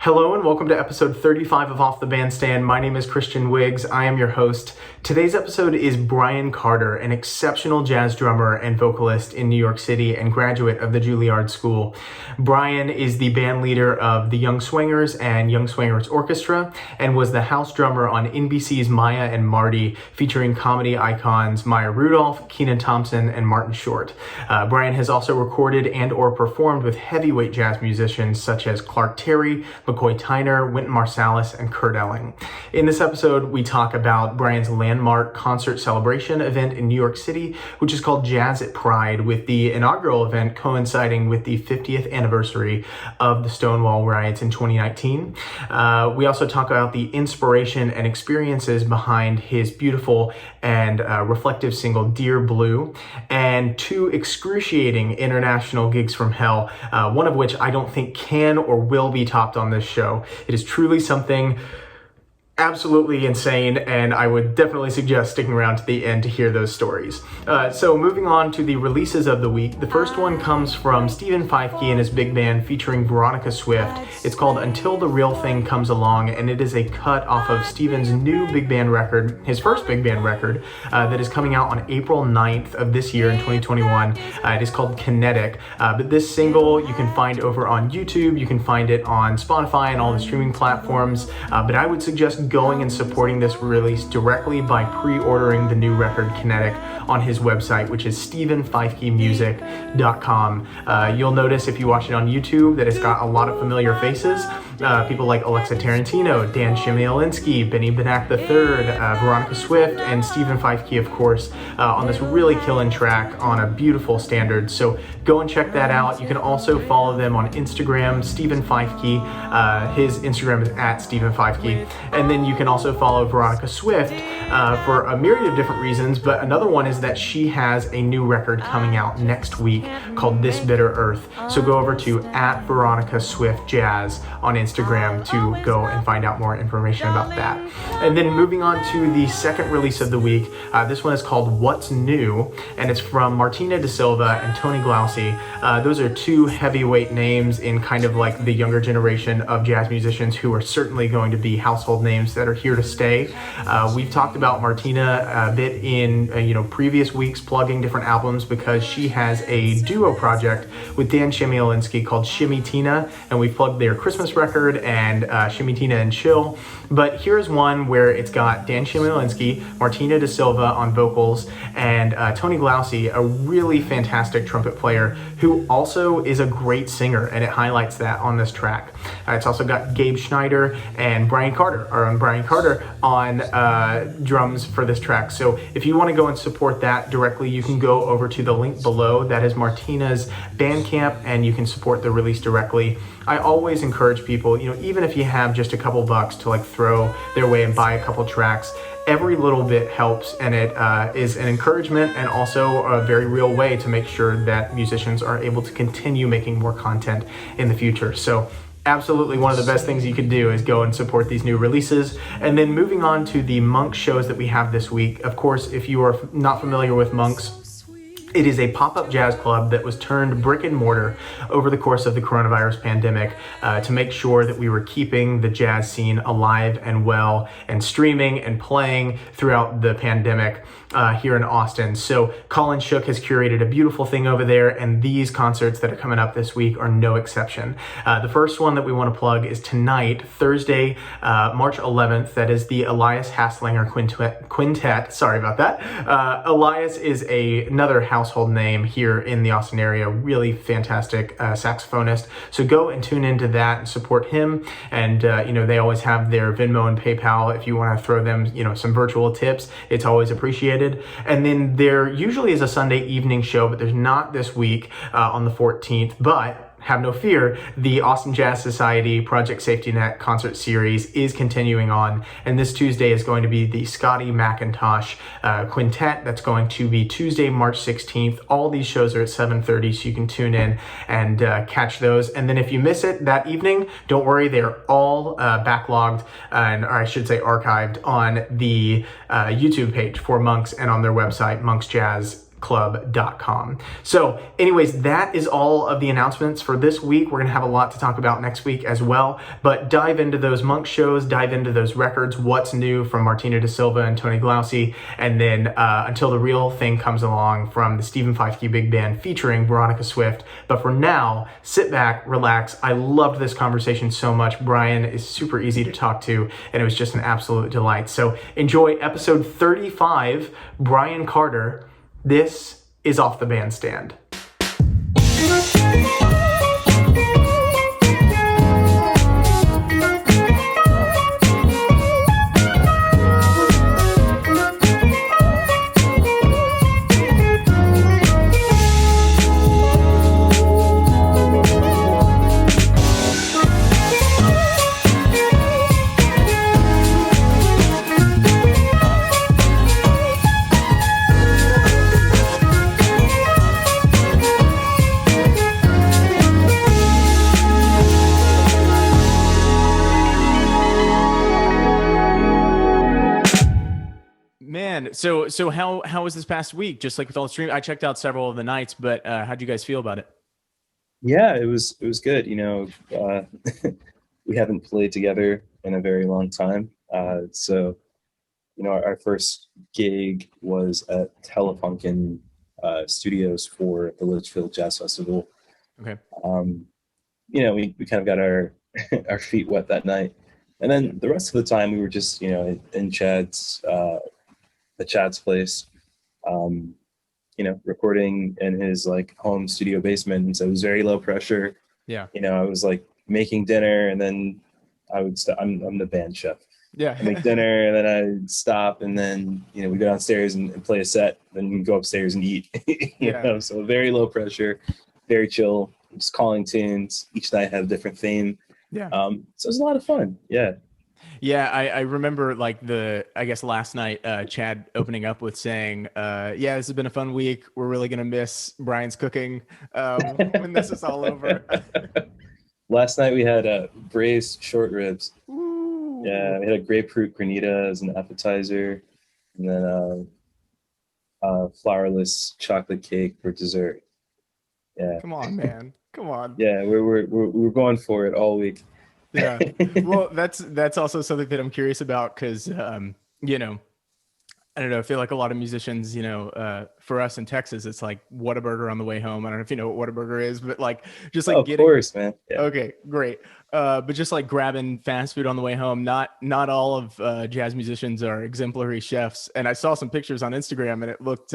Hello and welcome to episode 35 of Off the Bandstand. My name is Christian Wiggs. I am your host. Today's episode is Bryan Carter, an exceptional jazz drummer and vocalist in New York City and graduate of the Juilliard School. Bryan is the band leader of the Young Swangers and Young Swangers Orchestra and was the house drummer on NBC's Maya and Marty, featuring comedy icons Maya Rudolph, Kenan Thompson, and Martin Short. Bryan has also recorded and or performed with heavyweight jazz musicians such as Clark Terry, McCoy Tyner, Wynton Marsalis, and Kurt Elling. In this episode, we talk about Bryan's landmark concert celebration event in New York City, which is called Jazz at Pride, with the inaugural event coinciding with the 50th anniversary of the Stonewall riots in 2019. We also talk about the inspiration and experiences behind his beautiful and reflective single, Dear Blue, and two excruciating international gigs from hell, one of which I don't think can or will be topped on this show. It is truly something absolutely insane, and I would definitely suggest sticking around to the end to hear those stories. So moving on to the releases of the week, the first one comes from Stephen Feifke and his big band featuring Veronica Swift. It's called Until the Real Thing Comes Along, and it is a cut off of Stephen's new big band record, his first big band record, that is coming out on April 9th of this year in 2021. It is called Kinetic, but this single you can find over on YouTube, you can find it on Spotify and all the streaming platforms, but I would suggest going and supporting this release directly by pre-ordering the new record Kinetic on his website, which is stephenfeifkemusic.com. You'll notice if you watch it on YouTube that it's got a lot of familiar faces. People like Alexa Tarantino, Dan Chmielewski, Benny Benack III, Veronica Swift, and Stephen Feifke, of course, on this really killing track on a beautiful standard. So go and check that out. You can also follow them on Instagram, Stephen Feifke. His Instagram is at Stephen Feifke. And then you can also follow Veronica Swift for a myriad of different reasons, but another one is that she has a new record coming out next week called This Bitter Earth. So go over to at Veronica Swift Jazz on Instagram to go and find out more information about that. And then moving on to the second release of the week, this one is called What's New, and it's from Martina Da Silva and Tony Glauci. Those are two heavyweight names in kind of like the younger generation of jazz musicians who are certainly going to be household names that are here to stay. We've talked about Martina a bit in previous weeks, plugging different albums, because she has a duo project with Dan Chmielewski called Shimmy Tina, and we've plugged their Christmas record and Shimmy Tina and Chill. But here's one where it's got Dan Chmielewski, Martina Da Silva on vocals, and Tony Glauci, a really fantastic trumpet player who also is a great singer, and it highlights that on this track. It's also got Gabe Schneider and Bryan Carter on drums for this track. So if you want to go and support that directly, you can go over to the link below. That is Martina's Bandcamp, and you can support the release directly. I always encourage people, even if you have just a couple bucks to throw their way and buy a couple tracks, every little bit helps, and it is an encouragement and also a very real way to make sure that musicians are able to continue making more content in the future. So absolutely one of the best things you could do is go and support these new releases. And then moving on to the Monk shows that we have this week. Of course, if you are not familiar with Monks, it is a pop-up jazz club that was turned brick and mortar over the course of the coronavirus pandemic to make sure that we were keeping the jazz scene alive and well and streaming and playing throughout the pandemic here in Austin. So Colin Shook has curated a beautiful thing over there, and these concerts that are coming up this week are no exception. The first one that we want to plug is tonight, Thursday, March 11th. That is the Elias Hasslinger Quintet. Sorry about that. Elias is another household name here in the Austin area, really fantastic saxophonist. So go and tune into that and support him. And they always have their Venmo and PayPal if you want to throw them some virtual tips. It's always appreciated. And then there usually is a Sunday evening show, but there's not this week on the 14th. But have no fear, the Austin Jazz Society Project Safety Net concert series is continuing on, and this Tuesday is going to be the Scotty McIntosh Quintet. That's going to be Tuesday, March 16th. All these shows are at 7:30, so you can tune in and catch those. And then if you miss it that evening, don't worry, they're all backlogged, or I should say archived, on the YouTube page for Monks and on their website, Monks Jazz club.com. So anyways, that is all of the announcements for this week. We're going to have a lot to talk about next week as well, but dive into those Monk shows, dive into those records, what's new from Martina da Silva and Tony Glauci, and then Until the Real Thing comes along from the Stephen Feifke Big Band featuring Veronica Swift. But for now, sit back, relax. I loved this conversation so much. Bryan is super easy to talk to, and it was just an absolute delight. So enjoy episode 35, Bryan Carter. This is Off the Bandstand. So how was this past week? Just like with all the stream, I checked out several of the nights, but how'd you guys feel about it? Yeah, it was good. We haven't played together in a very long time. So our first gig was at Telefunken Studios for the Litchfield Jazz Festival. Okay. We kind of got our our feet wet that night, and then the rest of the time we were just in Chad's place, recording in his like home studio basement. And so it was very low pressure. Yeah. I was like making dinner, and then I would I'm the band chef. Yeah. I make dinner, and then I'd stop, and then we go downstairs and play a set, then we go upstairs and eat. So very low pressure, very chill, just calling tunes. Each night had a different theme. Yeah. So it was a lot of fun. Yeah. Yeah, I remember like I guess last night, Chad opening up with saying, yeah, this has been a fun week. We're really going to miss Bryan's cooking when this is all over. Last night we had braised short ribs. Ooh. Yeah, we had a grapefruit granita as an appetizer, and then flourless chocolate cake for dessert. Yeah. Come on, man. Come on. Yeah, we're going for it all week. Yeah. Well, that's also something that I'm curious about because, I don't know, I feel like a lot of musicians, for us in Texas, it's like Whataburger on the way home. I don't know if you know what Whataburger is, but like just like of course, man. Yeah. Okay, great. But just like grabbing fast food on the way home, not all of jazz musicians are exemplary chefs. And I saw some pictures on Instagram, and it looked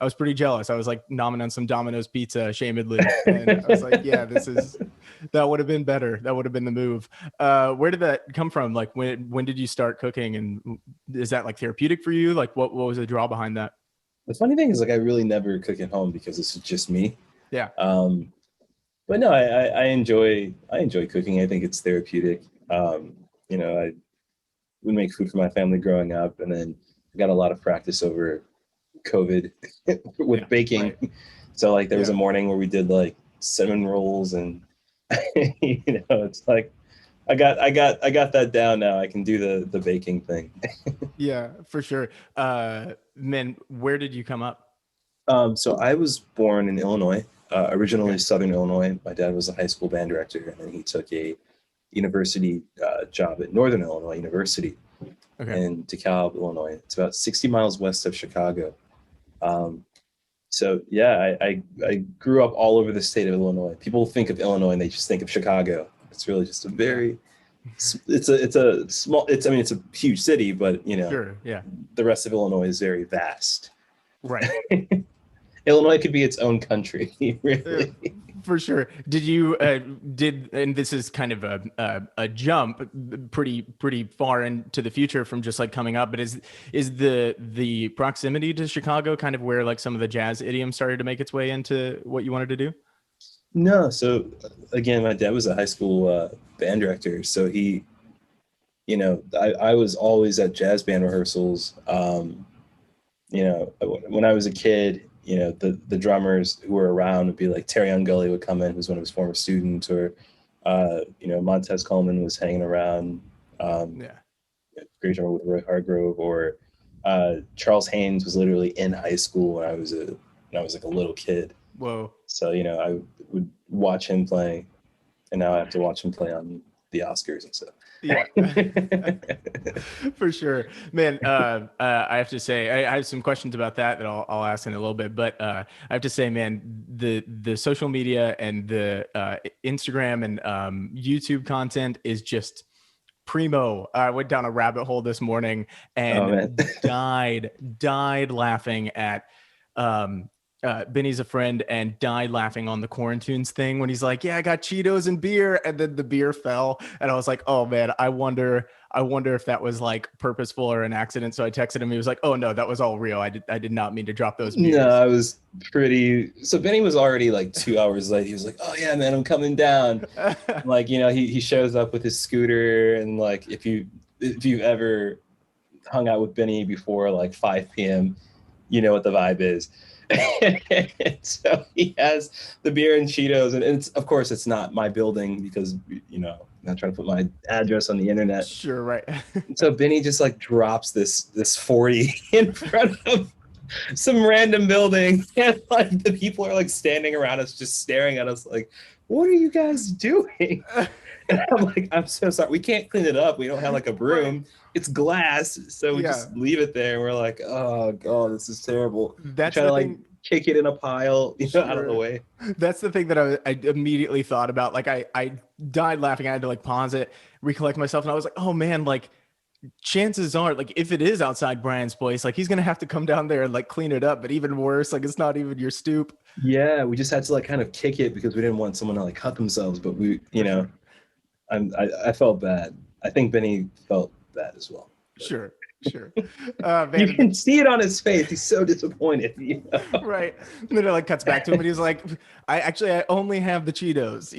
I was pretty jealous. I was like nomming on some Domino's pizza shamedly. And I was like, yeah, that would have been better. That would have been the move. Where did that come from? Like when did you start cooking, and is that like therapeutic for you? Like what was the draw behind that? The funny thing is like I really never cook at home because this is just me. Yeah. But no, I enjoy cooking. I think it's therapeutic. I would make food for my family growing up, and then I got a lot of practice over COVID with baking. Right. So like there was a morning where we did like 7 rolls, and it's like I got that down now. I can do the baking thing. Yeah, for sure. Man, where did you come up? So I was born in Illinois, originally Southern Illinois. My dad was a high school band director, and then he took a university job at Northern Illinois University in DeKalb, Illinois. It's about 60 miles west of Chicago. So yeah, I grew up all over the state of Illinois. People think of Illinois and they just think of Chicago. It's really just it's a huge city, but the rest of Illinois is very vast. Right. Illinois could be its own country, really. For sure. Did you and this is kind of a jump pretty far into the future from just like coming up, but is the proximity to Chicago kind of where like some of the jazz idiom started to make its way into what you wanted to do? No. So again, my dad was a high school band director, so he, I was always at jazz band rehearsals. When I was a kid, the drummers who were around would be like Terry Ungully would come in, who's one of his former students, or Montez Coleman was hanging around. Great drummer with Roy Hargrove, or Charles Haynes was literally in high school when I was like a little kid. Whoa. So, I would watch him play, and now I have to watch him play on the Oscars and stuff. Yeah, for sure, man. I have to say, I have some questions about that I'll ask in a little bit, but I have to say, man, the social media and the Instagram and YouTube content is just primo. I went down a rabbit hole this morning and died laughing at Benny's a friend, and died laughing on the Quarantunes thing when he's like, yeah, I got Cheetos and beer, and then the beer fell, and I was like, oh man, I wonder if that was like purposeful or an accident. So I texted him. He was like, oh no, that was all real. I did not mean to drop those beers. No, I was so Benny was already like 2 hours late. He was like, oh yeah, man, I'm coming down. Like, he shows up with his scooter, and like if you've ever hung out with Benny before like 5 p.m., you know what the vibe is. So he has the beer and Cheetos, and of course it's not my building because I'm not trying to put my address on the internet. Sure, right. So Benny just like drops this 40 in front of some random building, and like the people are like standing around us just staring at us like, what are you guys doing? And I'm like, I'm so sorry, we can't clean it up, we don't have like a broom. Right. It's glass, so we just leave it there. And we're like, oh god, this is terrible. That's trying to like kick it in a pile, out of the way. That's the thing that I immediately thought about. Like I died laughing. I had to like pause it, recollect myself, and I was like, oh man, like chances are, like if it is outside Bryan's place, like he's gonna have to come down there and like clean it up. But even worse, like it's not even your stoop. Yeah, we just had to like kind of kick it because we didn't want someone to like cut themselves. But we, I felt bad. I think Benny felt that as well. Sure. Man, you can see it on his face. He's so disappointed. Right. And then it like cuts back to him, and he's like, I only have the Cheetos,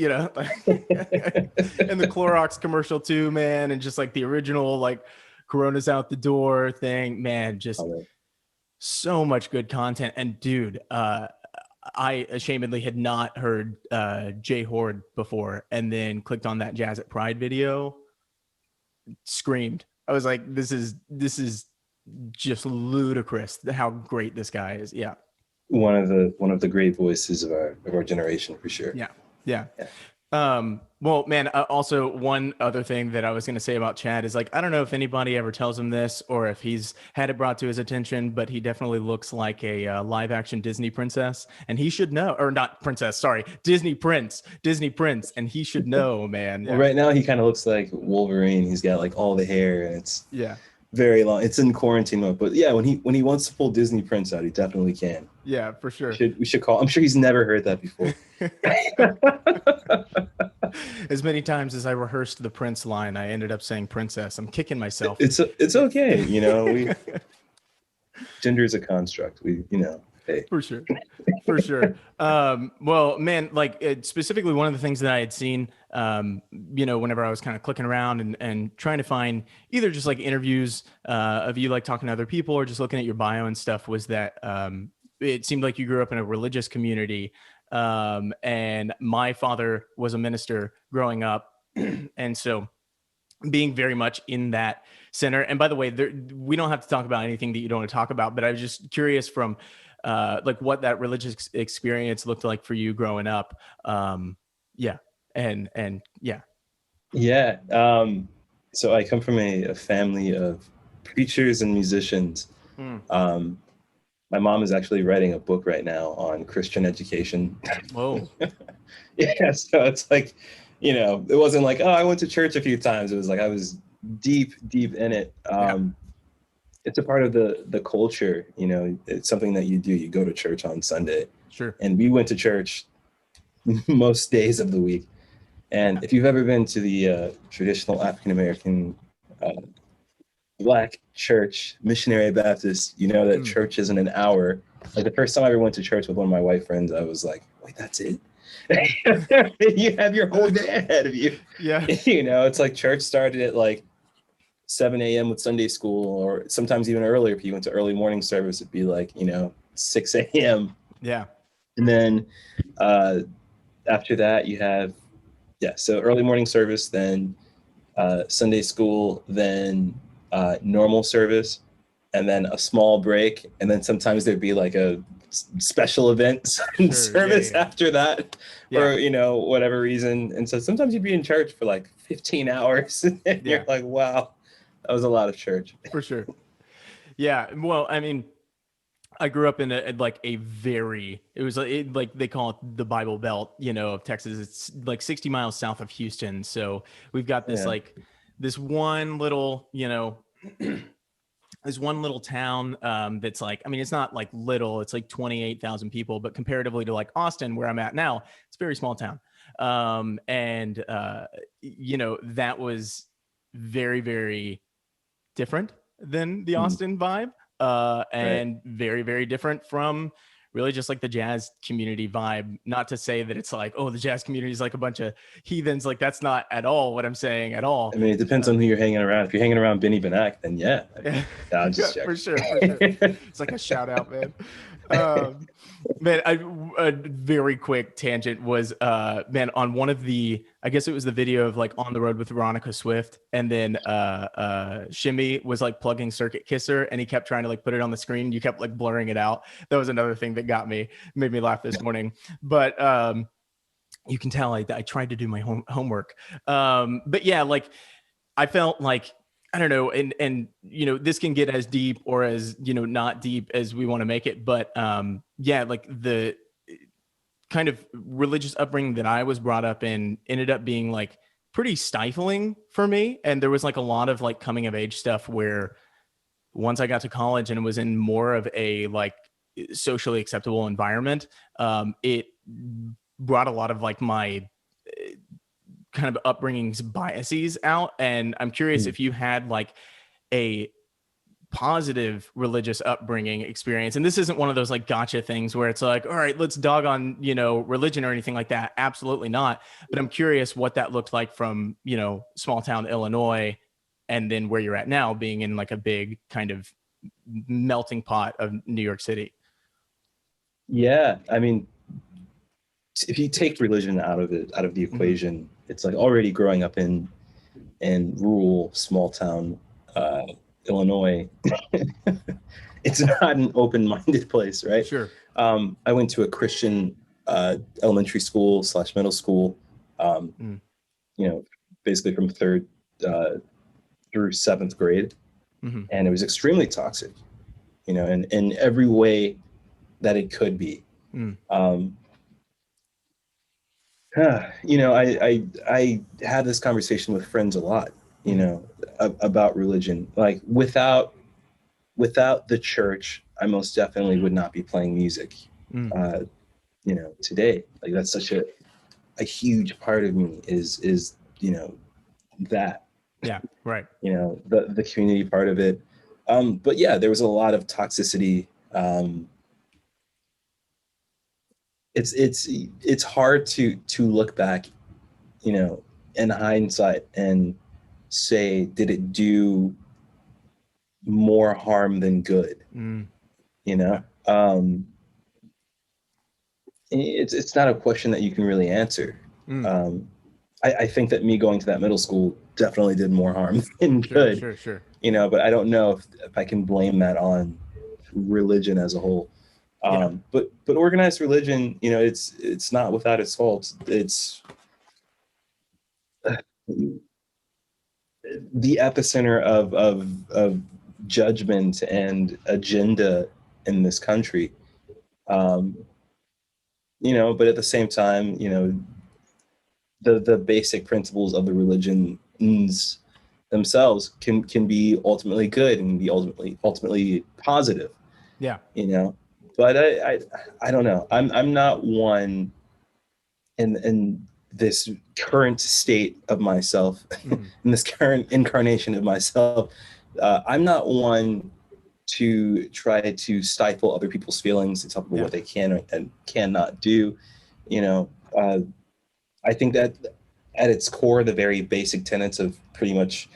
and the Clorox commercial too, man. And just like the original, like Corona's out the door thing, man, just so much good content. And dude, I ashamedly had not heard Jay Horde before, and then clicked on that Jazz at Pride video, screamed. I was like, this is just ludicrous how great this guy is. Yeah. One of the great voices of our generation, for sure. Yeah. Well, man, also one other thing that I was going to say about Chad is like, I don't know if anybody ever tells him this or if he's had it brought to his attention, but he definitely looks like a live action Disney princess, and he should know, or not princess, sorry, Disney prince. And he should know, man. Well, right now he kind of looks like Wolverine. He's got like all the hair, and it's very long. It's in quarantine mode, but yeah, when he wants to pull Disney prince out, he definitely can. Yeah, for sure. We should call. I'm sure he's never heard that before. As many times as I rehearsed the Prince line, I ended up saying princess. I'm kicking myself. It's okay, gender is a construct. Hey. For sure. Well, man, like specifically one of the things that I had seen, whenever I was kind of clicking around and trying to find either just like interviews of you like talking to other people or just looking at your bio and stuff, was that it seemed like you grew up in a religious community. And my father was a minister growing up. And so being very much in that center, and by the way, we don't have to talk about anything that you don't want to talk about, but I was just curious from like what that religious experience looked like for you growing up. Yeah. So I come from a family of preachers and musicians. My mom is actually writing a book right now on Christian education. Whoa. Yeah, so it's like, it wasn't like, oh, I went to church a few times. It was like I was deep in it. It's a part of the culture, it's something that you do. You go to church on Sunday. Sure. And we went to church most days of the week. And if you've ever been to the traditional African-American Black church, missionary Baptist, that church isn't an hour. Like the first time I ever went to church with one of my white friends, I was like, wait, that's it? You have your whole day ahead of you. Yeah. It's like church started at like 7 a.m. with Sunday school, or sometimes even earlier. If you went to early morning service, it'd be like, 6 a.m. Yeah. And then after that you have, so early morning service, then Sunday school, then normal service, and then a small break, and then sometimes there'd be like a special event service after that, for whatever reason. And so sometimes you'd be in church for like 15 hours, and you're like, wow, that was a lot of church. For sure. Yeah. Well, I mean, I grew up in a very, it was like they call it the Bible Belt, of Texas. It's like 60 miles south of Houston. So we've got this this one little, this one little town that's like, I mean, it's not like little, it's like 28,000 people, but comparatively to like Austin, where I'm at now, it's a very small town. That was very, very different than the Austin vibe. And very, very different from really just like the jazz community vibe. Not to say that it's like, oh, the jazz community is like a bunch of heathens. Like, that's not at all what I'm saying at all. I mean, it depends on who you're hanging around. If you're hanging around Benny Benak, then I'll just check. For sure. It's like a shout out, man. Man, a very quick tangent was, on one of the, I guess it was the video of like On the Road with Veronica Swift, and then Shimmy was like plugging Circuit Kisser, and he kept trying to like put it on the screen. You kept like blurring it out. That was another thing that made me laugh this morning. But you can tell I tried to do my homework. But yeah, like I felt like, I don't know. And, this can get as deep or as, not deep as we want to make it. But like the kind of religious upbringing that I was brought up in ended up being like pretty stifling for me. And there was like a lot of like coming of age stuff where once I got to college and was in more of a like socially acceptable environment, it brought a lot of like my kind of upbringing's biases out. And I'm curious if you had like a positive religious upbringing experience. And this isn't one of those like gotcha things where it's like, all right, let's dog on, religion or anything like that. Absolutely not. But I'm curious what that looked like from, small town Illinois, and then where you're at now, being in like a big kind of melting pot of New York City. Yeah. I mean, if you take religion out of the equation, it's like already growing up in rural small town Illinois. It's not an open-minded place, right? Sure. I went to a Christian elementary school / middle school. Basically from 3rd through 7th grade, and it was extremely toxic. In every way that it could be. I had this conversation with friends a lot, about religion. Like without the church, I most definitely would not be playing music, today. Like that's such a huge part of me is that. Yeah. Right. The community part of it. But yeah, there was a lot of toxicity. It's hard to look back, in hindsight and say, did it do more harm than good? It's not a question that you can really answer. I think that me going to that middle school definitely did more harm than good. Sure. But I don't know if I can blame that on religion as a whole. But organized religion, it's not without its faults. It's the epicenter of judgment and agenda in this country. But at the same time, the basic principles of the religions themselves can be ultimately good and be ultimately positive. Yeah. But I don't know. I'm not one in this current state of myself, in this current incarnation of myself. I'm not one to try to stifle other people's feelings and talk about what they can and cannot do. I think that at its core, the very basic tenets of pretty much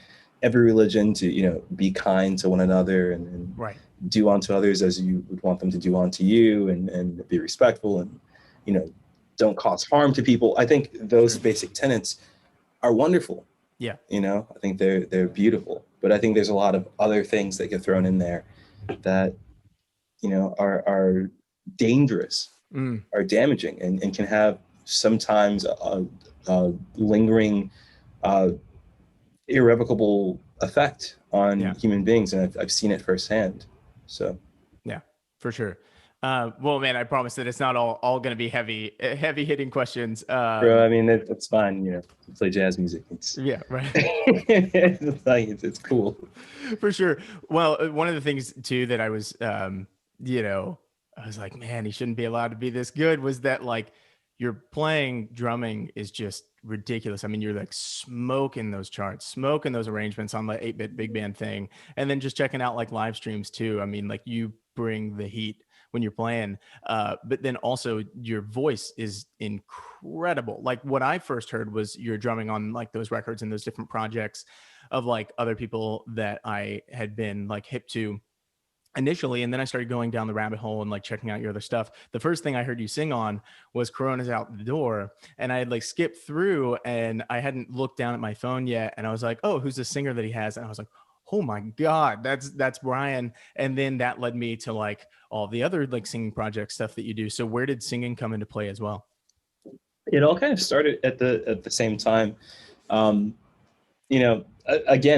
every religion to, be kind to one another and do unto others as you would want them to do unto you, and be respectful and, don't cause harm to people. I think those basic tenets are wonderful. Yeah. I think they're beautiful, but I think there's a lot of other things that get thrown in there that, are dangerous, are damaging, and can have sometimes a lingering, irrevocable effect on human beings. And I've seen it firsthand. So. Yeah, for sure. Well, man, I promise that it's not all going to be heavy hitting questions. Bro, I mean, that's fine. Play jazz music. Yeah, right. It's cool. For sure. Well, one of the things too that I was, I was like, man, he shouldn't be allowed to be this good, was that like your playing drumming is just ridiculous. I mean, you're like smoking those charts, smoking those arrangements on the 8-bit big band thing. And then just checking out like live streams too. I mean, like you bring the heat when you're playing, but then also your voice is incredible. Like what I first heard was you're drumming on like those records and those different projects of like other people that I had been like hip to initially, and then I started going down the rabbit hole and like checking out your other stuff. The first thing I heard you sing on was Corona's Out the Door, and I had like skipped through and I hadn't looked down at my phone yet, and I was like, oh, who's the singer that he has? And I was like, oh my God, that's Bryan. And then that led me to like all the other like singing project stuff that you do. So where did singing come into play as well? It all kind of started at the same time. Again,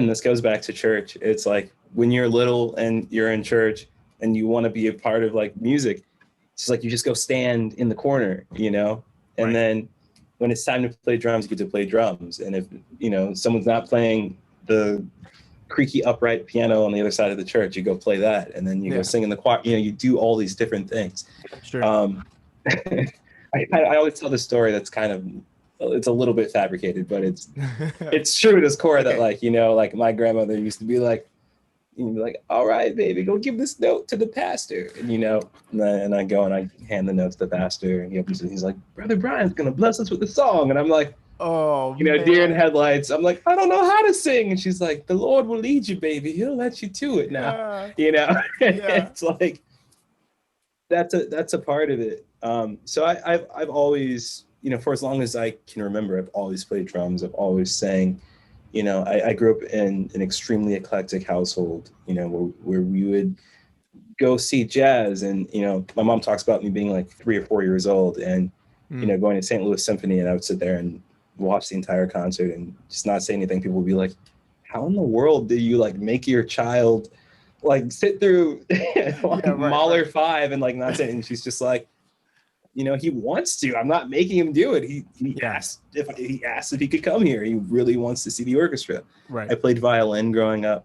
this goes back to church. It's like when you're little and you're in church and you want to be a part of like music, it's like you just go stand in the corner, and right. Then when it's time to play drums, you get to play drums. And if someone's not playing the creaky upright piano on the other side of the church, you go play that, and then you go sing in the choir. You do all these different things. Sure. I always tell this story that's kind of, it's a little bit fabricated, but it's true at its core that like my grandmother used to be like, all right, baby, go give this note to the pastor, and I go and I hand the note to the pastor, and he's like, Brother Bryan's gonna bless us with the song, and I'm like, oh, deer in headlights. I'm like, I don't know how to sing. And she's like, the Lord will lead you, baby. He'll let you to it now. It's like, that's a part of it. So I've always, for as long as I can remember, I've always played drums. I've always sang. I grew up in an extremely eclectic household, where we would go see jazz. And, my mom talks about me being like 3 or 4 years old and, going to St. Louis Symphony, and I would sit there and watch the entire concert and just not say anything. People would be like, how in the world do you like make your child like sit through Mahler 5 and like not say? And she's just like, he wants to. I'm not making him do it. He asked if he could come here. He really wants to see the orchestra. Right. I played violin growing up,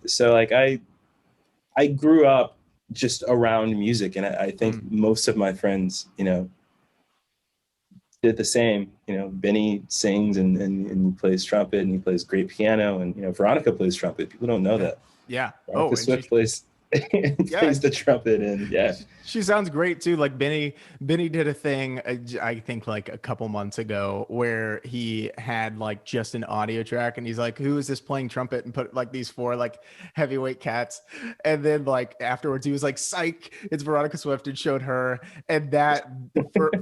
so like I grew up just around music, and I think most of my friends, did the same. Benny sings and he plays trumpet and he plays great piano, and Veronica plays trumpet. People don't know that. Yeah. Veronica Swift plays the trumpet, and she sounds great too. Like Benny did a thing, I think like a couple months ago, where he had like just an audio track, and he's like, who is this playing trumpet, and put like these 4 like heavyweight cats, and then like afterwards he was like, psych, it's Veronica Swift, and showed her. And that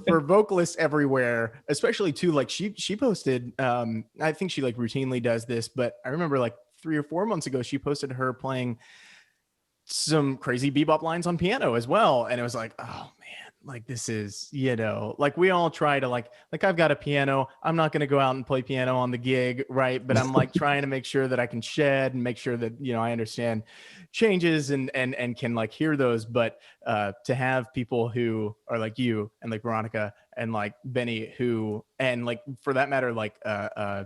for vocalists everywhere, especially too, like she posted, I think she like routinely does this, but I remember like 3 or 4 months ago she posted her playing some crazy bebop lines on piano as well. And it was like, oh man, like this is, like we all try to like I've got a piano. I'm not going to go out and play piano on the gig. Right. But I'm like trying to make sure that I can shed and make sure that, I understand changes and can like hear those. But to have people who are like you and like Veronica and like Benny, who, and like, for that matter, like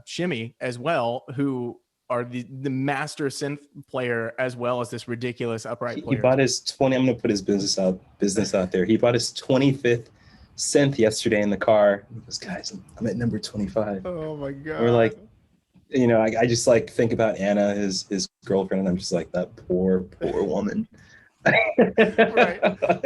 Shimmy as well, who are the master synth player as well as this ridiculous upright player. He bought his I'm going to put his business out there. He bought his 25th synth yesterday in the car. He goes, guys, I'm at number 25. Oh my God. We're like, I just like think about Anna, his girlfriend, and I'm just like, that poor woman. Right.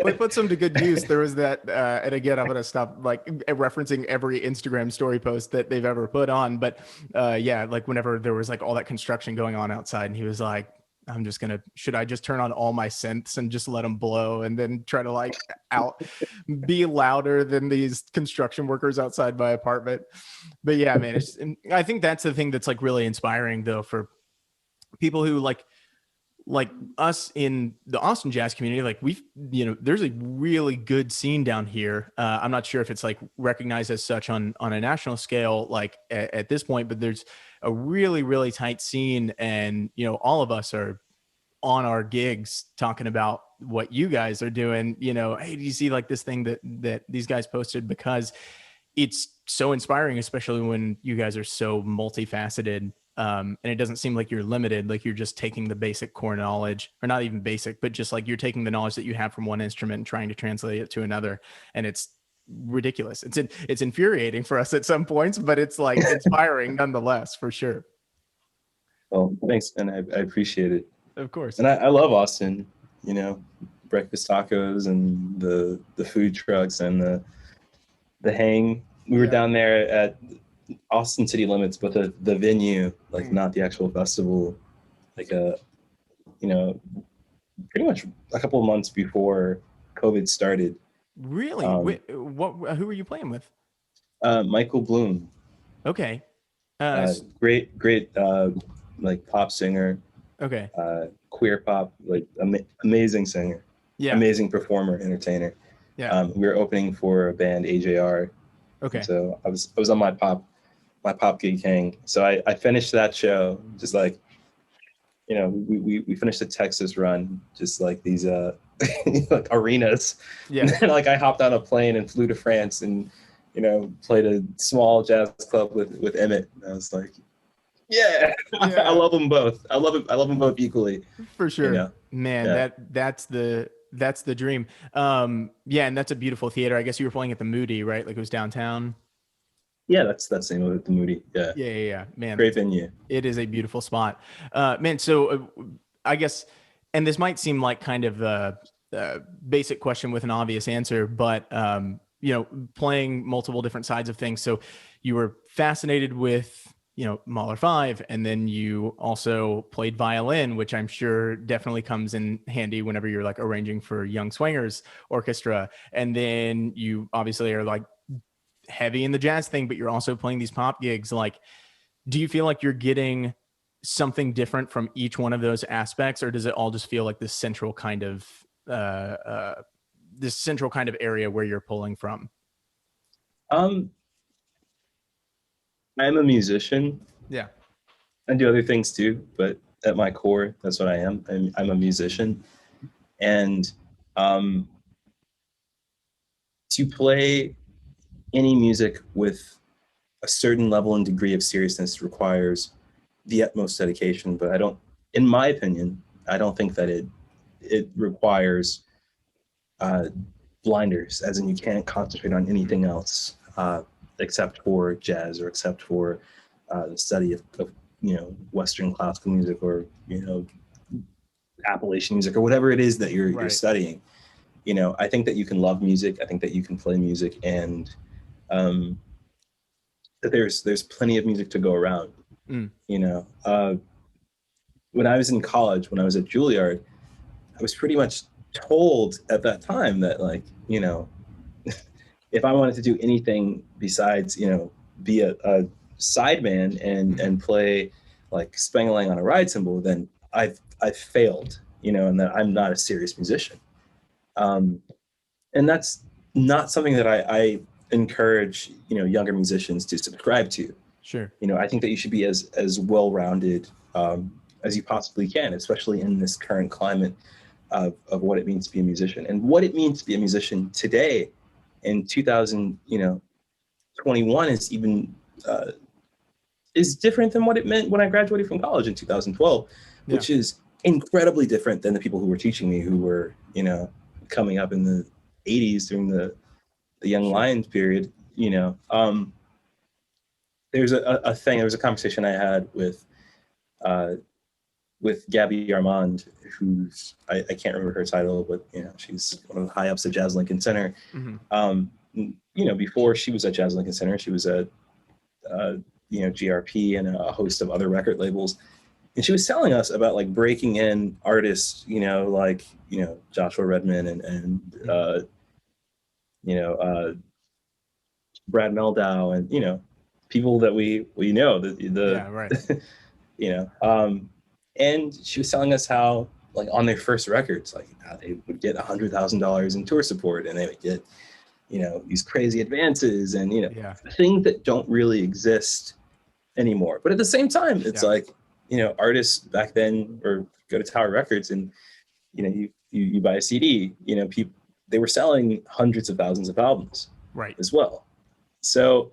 We put some to good use. There was that, and again, I'm going to stop like referencing every Instagram story post that they've ever put on. But like whenever there was like all that construction going on outside, and he was like, should I just turn on all my synths and just let them blow, and then try to like be louder than these construction workers outside my apartment? But yeah, man, I think that's the thing that's like really inspiring though, for people who like like us in the Austin jazz community, like we've, there's a really good scene down here. I'm not sure if it's like recognized as such on a national scale, like at this point, but there's a really, really tight scene. And, all of us are on our gigs talking about what you guys are doing, hey, do you see like this thing that these guys posted? Because it's so inspiring, especially when you guys are so multifaceted. And it doesn't seem like you're limited, like you're just taking the basic core knowledge, or not even basic, but just like you're taking the knowledge that you have from one instrument and trying to translate it to another. And it's ridiculous. It's infuriating for us at some points, but it's like inspiring nonetheless, for sure. Well, thanks, and I appreciate it. Of course. And I love Austin, breakfast tacos and the food trucks and the hang. We were down there at Austin City Limits, but the venue, like not the actual festival, like pretty much a couple of months before COVID started. Really? Who were you playing with? Michael Bloom. Okay. Great, like pop singer. Okay. Queer pop, like amazing singer. Yeah. Amazing performer, entertainer. Yeah. We were opening for a band, AJR. Okay. So I was on my pop gig hang. So I finished that show just like, we finished the Texas run, just like these like arenas. Yeah. And then like I hopped on a plane and flew to France and played a small jazz club with Emmett. And I was like, yeah. I love them both. I love them both equally. For sure. Man, that's the dream. Yeah, and that's a beautiful theater. I guess you were playing at the Moody, right? Like it was downtown. Yeah, that's the name of it, the Moody. Yeah. Yeah. Man, great venue. It is a beautiful spot. Man, so I guess, and this might seem like kind of a basic question with an obvious answer, but playing multiple different sides of things. So you were fascinated with Mahler 5, and then you also played violin, which I'm sure definitely comes in handy whenever you're like arranging for young Swangers orchestra. And then you obviously are like heavy in the jazz thing, but you're also playing these pop gigs. Like, do you feel like you're getting something different from each one of those aspects, or does it all just feel like this central kind of area where you're pulling from? I'm a musician. Yeah. I do other things too, but at my core, that's what I am. I'm a musician. And to play any music with a certain level and degree of seriousness requires the utmost dedication. But in my opinion, I don't think that it requires blinders, as in you can't concentrate on anything else. Except for jazz, or except for the study of Western classical music, or Appalachian music, or whatever it is that you're studying. I think that you can love music. I think that you can play music, and that there's plenty of music to go around. When I was in college, when I was at Juilliard, I was pretty much told at that time that if I wanted to do anything besides, be a sideman and play like Spengling on a ride cymbal, then I've failed, and that I'm not a serious musician. And that's not something that I encourage, younger musicians to subscribe to. Sure. I think that you should be as well-rounded as you possibly can, especially in this current climate of what it means to be a musician, and what it means to be a musician today. In 2021 is even is different than what it meant when I graduated from college in 2012, which is incredibly different than the people who were teaching me, who were coming up in the 80s during the Young Lions period. There's there was a conversation I had with Gabby Armand, who's I can't remember her title, but she's one of the high ups at Jazz Lincoln Center. Mm-hmm. Before she was at Jazz Lincoln Center, she was at GRP and a host of other record labels, and she was telling us about like breaking in artists, Joshua Redman and Brad Meldau, and people that we know, and she was telling us how like on their first records, like they would get $100,000 in tour support, and they would get, you know, these crazy advances, and, you know, things that don't really exist anymore. But at the same time, it's like, you know, artists back then, or go to Tower Records and, you know, you buy a CD, you know, they were selling hundreds of thousands of albums as well. So,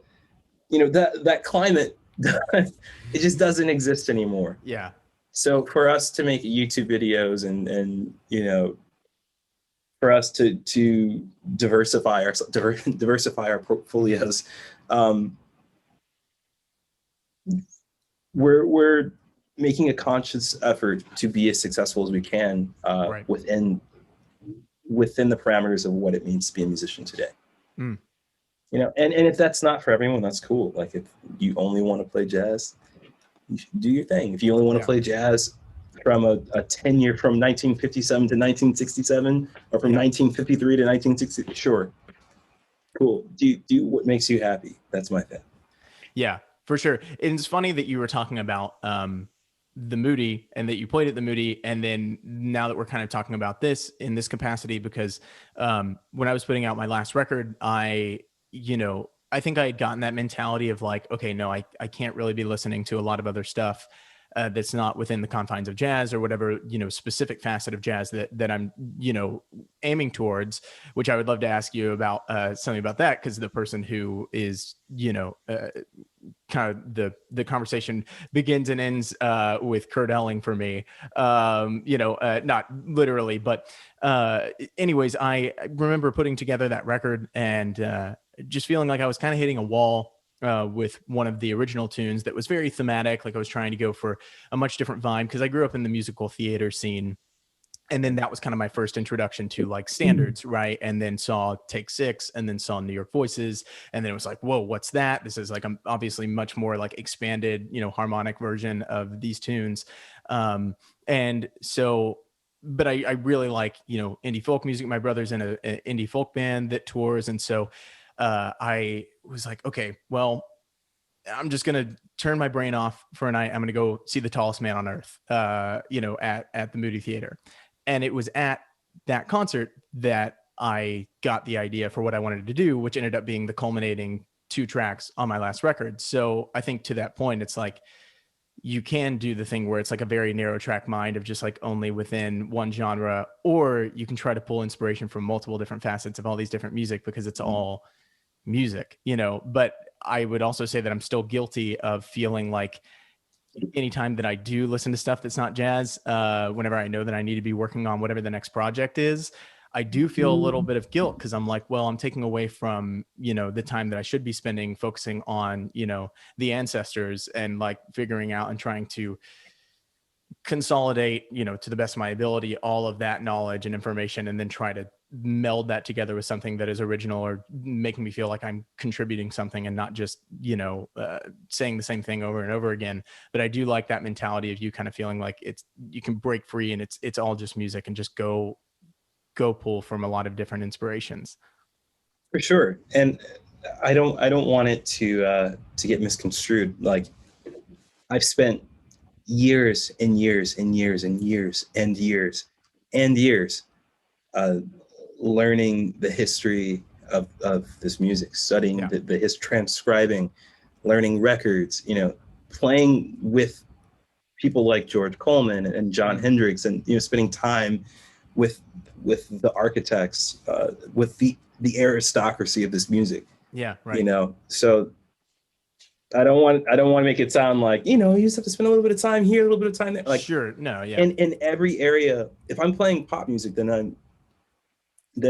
you know, that climate, it just doesn't exist anymore. Yeah. So for us to make YouTube videos and you know, for us to diversify our portfolios, we're making a conscious effort to be as successful as we can within the parameters of what it means to be a musician today. You know, and if that's not for everyone, that's cool. Like, if you only want to play jazz, you should do your thing. If you only want to play jazz from a tenure from 1957 to 1967, or from 1953 to 1960, sure, cool. Do what makes you happy. That's my thing. Yeah, for sure. It's funny that you were talking about the Moody, and that you played at the Moody, and then now that we're kind of talking about this in this capacity, because when I was putting out my last record, I think I had gotten that mentality of like, okay, no, I can't really be listening to a lot of other stuff that's not within the confines of jazz, or whatever, you know, specific facet of jazz that I'm, you know, aiming towards, which I would love to ask you about something about that. Cause the person who is, you know, kind of the conversation begins and ends with Kurt Elling for me, you know, not literally, but anyways, I remember putting together that record and just feeling like I was kind of hitting a wall with one of the original tunes that was very thematic. Like, I was trying to go for a much different vibe, because I grew up in the musical theater scene. And then that was kind of my first introduction to like standards, right? And then saw Take Six, and then saw New York Voices. And then it was like, whoa, what's that? This is like, I'm obviously much more like expanded, you know, harmonic version of these tunes. And so, but I really like, you know, indie folk music. My brother's in an indie folk band that tours. And so I was like, okay, well, I'm just going to turn my brain off for a night. I'm going to go see The Tallest Man on Earth, you know, at the Moody Theater. And it was at that concert that I got the idea for what I wanted to do, which ended up being the culminating 2 tracks on my last record. So I think to that point, it's like, you can do the thing where it's like a very narrow track mind of just like only within one genre, or you can try to pull inspiration from multiple different facets of all these different music, because it's all music, you know. But I would also say that I'm still guilty of feeling like anytime that I do listen to stuff that's not jazz, whenever I know that I need to be working on whatever the next project is, I do feel a little bit of guilt, because I'm like, well, I'm taking away from, you know, the time that I should be spending focusing on, you know, the ancestors, and like figuring out and trying to consolidate, you know, to the best of my ability, all of that knowledge and information, and then try to meld that together with something that is original, or making me feel like I'm contributing something and not just, you know, saying the same thing over and over again. But I do like that mentality of you kind of feeling like you can break free, and it's all just music, and just go pull from a lot of different inspirations. For sure. And I don't want it to get misconstrued. Like, I've spent years and years and years and years and years and years learning the history of this music, studying the history, transcribing, learning records, you know, playing with people like George Coleman and John Hendricks, and, you know, spending time with the architects, with the aristocracy of this music. Yeah, right. You know, so I don't want to make it sound like, you know, you just have to spend a little bit of time here, a little bit of time there. Like, sure, no, yeah. And in every area, if I'm playing pop music, then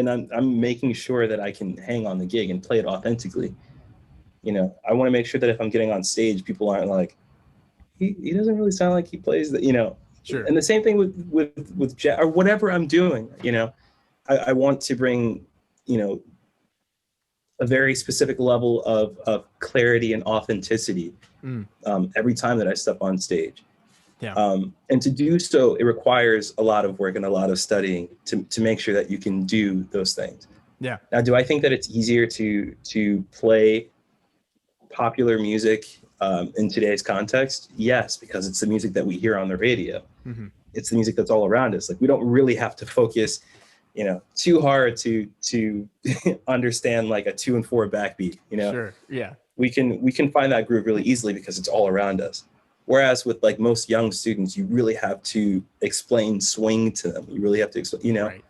I'm making sure that I can hang on the gig and play it authentically. You know, I want to make sure that if I'm getting on stage, people aren't like, he doesn't really sound like he plays that, you know. Sure. And the same thing with jazz, or whatever I'm doing, you know. I want to bring, you know, a very specific level of clarity and authenticity every time that I step on stage. Yeah. And to do so, it requires a lot of work and a lot of studying to make sure that you can do those things. Yeah. Now, do I think that it's easier to play popular music in today's context, yes, because it's the music that we hear on the radio. Mm-hmm. It's the music that's all around us. Like, we don't really have to focus, too hard to understand like a 2 and 4 backbeat. Sure. Yeah. We can find that groove really easily because it's all around us. Whereas with like most young students, you really have to explain swing to them. You really have to explain. Right.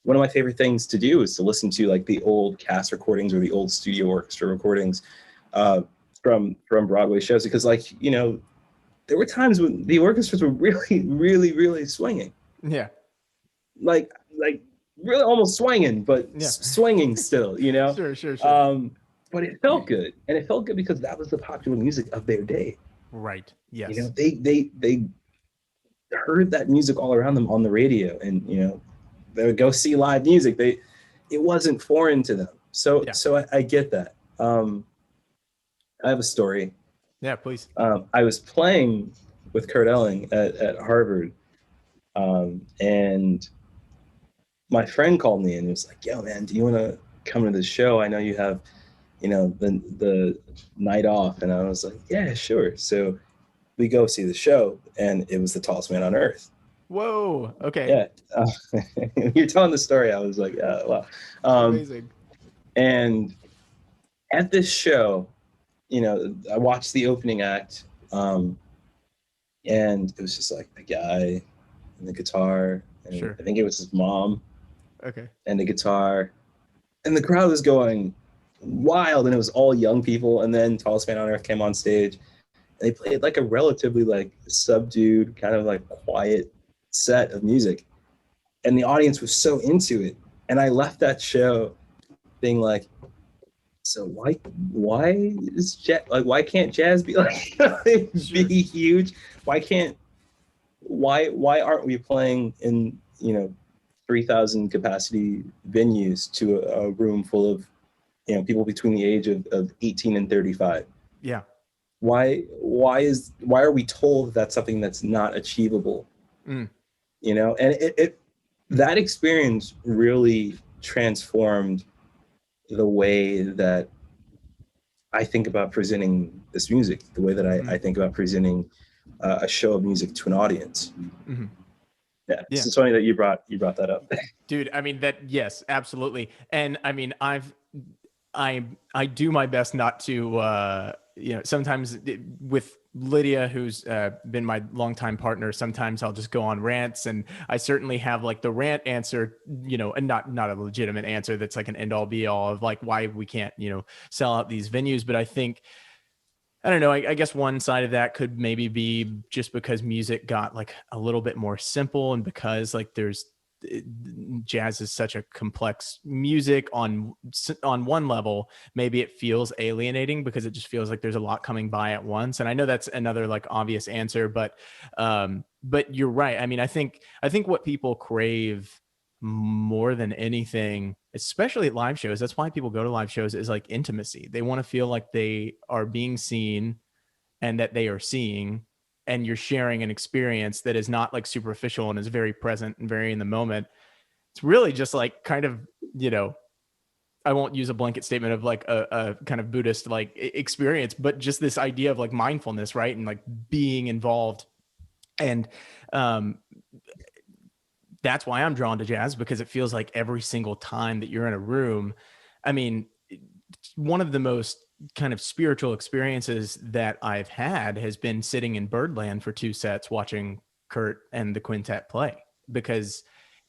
One of my favorite things to do is to listen to like the old cast recordings or the old studio orchestra recordings from Broadway shows, because there were times when the orchestras were really, really, really swinging. Yeah. Like really almost swinging, but swinging still, Sure. But it felt good. And it felt good because that was the popular music of their day. Right. Yes. They heard that music all around them on the radio, and, they would go see live music. It wasn't foreign to them. So I get that. I have a story. Yeah, please. I was playing with Kurt Elling at Harvard, and my friend called me and was like, "Yo, man, do you want to come to the show? I know you have, the night off." And I was like, "Yeah, sure." So we go see the show, and it was The Tallest Man on Earth. Whoa. Okay. Yeah. You're telling the story. I was like, "Yeah, wow." Amazing. And at this show, I watched the opening act, and it was just like the guy and the guitar, and Sure. I think it was his mom. Okay. And the guitar, and the crowd was going wild, and it was all young people. And then Tallest Man on Earth came on stage, and they played like a relatively like subdued, kind of like quiet set of music, and the audience was so into it. And I left that show being like, so why is jazz, like, why can't jazz be like be huge? Why aren't we playing in 3,000 capacity venues to a room full of people between the age of 18 and 35? Yeah. Why are we told that's something that's not achievable? And that experience really transformed the way that I think about presenting this music, the way that I think about presenting a show of music to an audience. Mm-hmm. Yeah, it's funny that you brought that up. Dude, I mean, yes, absolutely. And I mean, I do my best not to, sometimes with Lydia, who's been my longtime partner, sometimes I'll just go on rants, and I certainly have like the rant answer, and not a legitimate answer that's like an end all be all of like why we can't, sell out these venues. But I think, I don't know, I guess one side of that could maybe be just because music got like a little bit more simple, and because like jazz is such a complex music on one level, maybe it feels alienating because it just feels like there's a lot coming by at once. And I know that's another like obvious answer, but you're right. I mean, I think what people crave more than anything, especially at live shows, that's why people go to live shows, is like intimacy. They want to feel like they are being seen and that they are seeing, and you're sharing an experience that is not like superficial and is very present and very in the moment. It's really just like kind of, I won't use a blanket statement of like a kind of Buddhist like experience, but just this idea of like mindfulness, right? And like being involved. And that's why I'm drawn to jazz, because it feels like every single time that you're in a room, I mean, one of the most kind of spiritual experiences that I've had has been sitting in Birdland for 2 sets watching Kurt and the Quintet play, because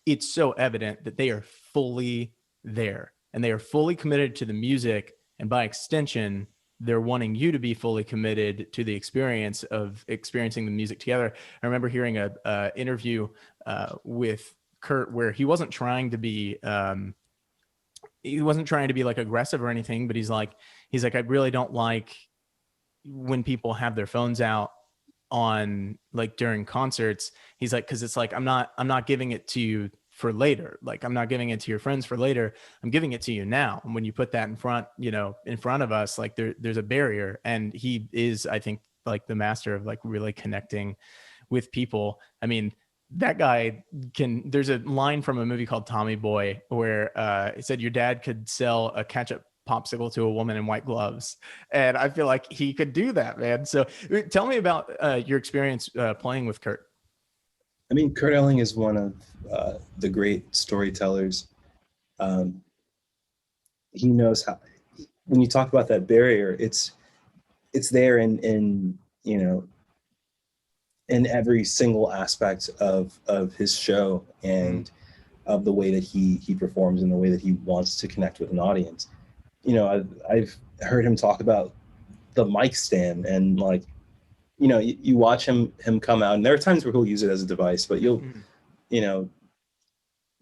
it's so evident that they are fully there and they are fully committed to the music, and by extension they're wanting you to be fully committed to the experience of experiencing the music together. I remember hearing a interview with Kurt where he wasn't trying to be like aggressive or anything, but he's like, I really don't like when people have their phones out on like during concerts. He's like, cause it's like, I'm not giving it to you for later. Like, I'm not giving it to your friends for later. I'm giving it to you now. And when you put that in front of us, like there's a barrier. And he is, I think, like the master of like really connecting with people. I mean, that guy there's a line from a movie called Tommy Boy where it said your dad could sell a ketchup popsicle to a woman in white gloves. And I feel like he could do that, man. So tell me about your experience playing with Kurt. I mean, Kurt Elling is one of the great storytellers. He knows how, when you talk about that barrier, it's there in every single aspect of his show and of the way that he performs and the way that he wants to connect with an audience. I've heard him talk about the mic stand, and like, you watch him come out, and there are times where he'll use it as a device, but you'll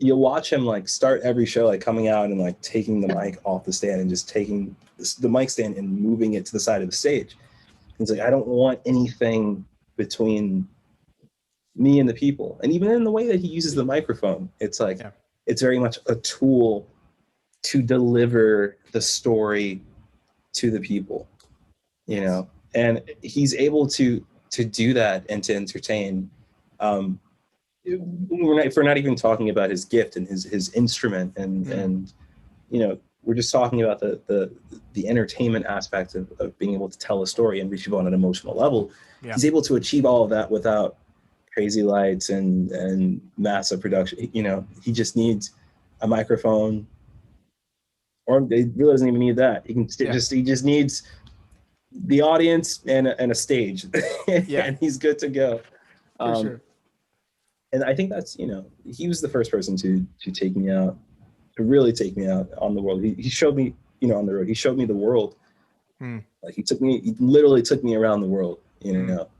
watch him like start every show like coming out and like taking the mic off the stand and just taking the mic stand and moving it to the side of the stage. He's like, I don't want anything between me and the people. And even in the way that he uses the microphone, it's like, it's very much a tool to deliver the story to the people, and he's able to do that and to entertain. If we're not even talking about his gift and his instrument and we're just talking about the entertainment aspect of being able to tell a story and reach people on an emotional level. He's able to achieve all of that without crazy lights and massive production. He just needs a microphone, or he really doesn't even need that. He just needs the audience and a stage, and he's good to go. For sure. And I think that's, he was the first person to take me out, to really take me out on the world. He showed me, on the road, he showed me the world. Like he literally took me around the world,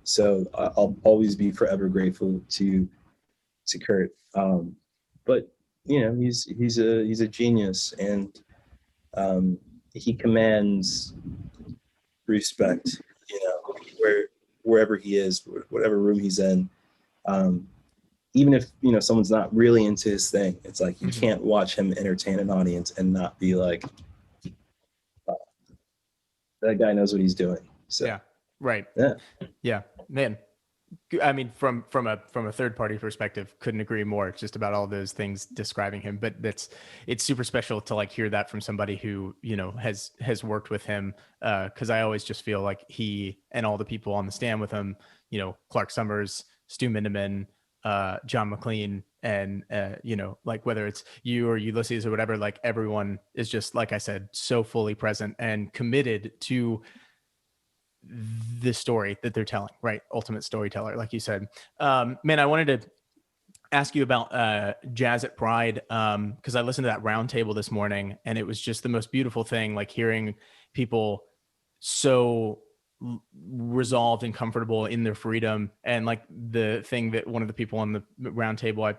so I'll always be forever grateful to Kurt. But he's a genius, and he commands respect, wherever he is, whatever room he's in. Even if someone's not really into his thing, it's like you can't watch him entertain an audience and not be like, that guy knows what he's doing. So yeah, man. I mean, from a third party perspective, couldn't agree more. Just about all those things describing him, but it's super special to like hear that from somebody who has worked with him. Because I always just feel like he and all the people on the stand with him, Clark Summers, Stu Mindeman, John McLean, and like whether it's you or Ulysses or whatever, like everyone is just, like I said, so fully present and committed to the story that they're telling, right? Ultimate storyteller, like you said. Man, I wanted to ask you about Jazz at Pride, because I listened to that roundtable this morning, and it was just the most beautiful thing, like hearing people so resolved and comfortable in their freedom. And like the thing that one of the people on the roundtable,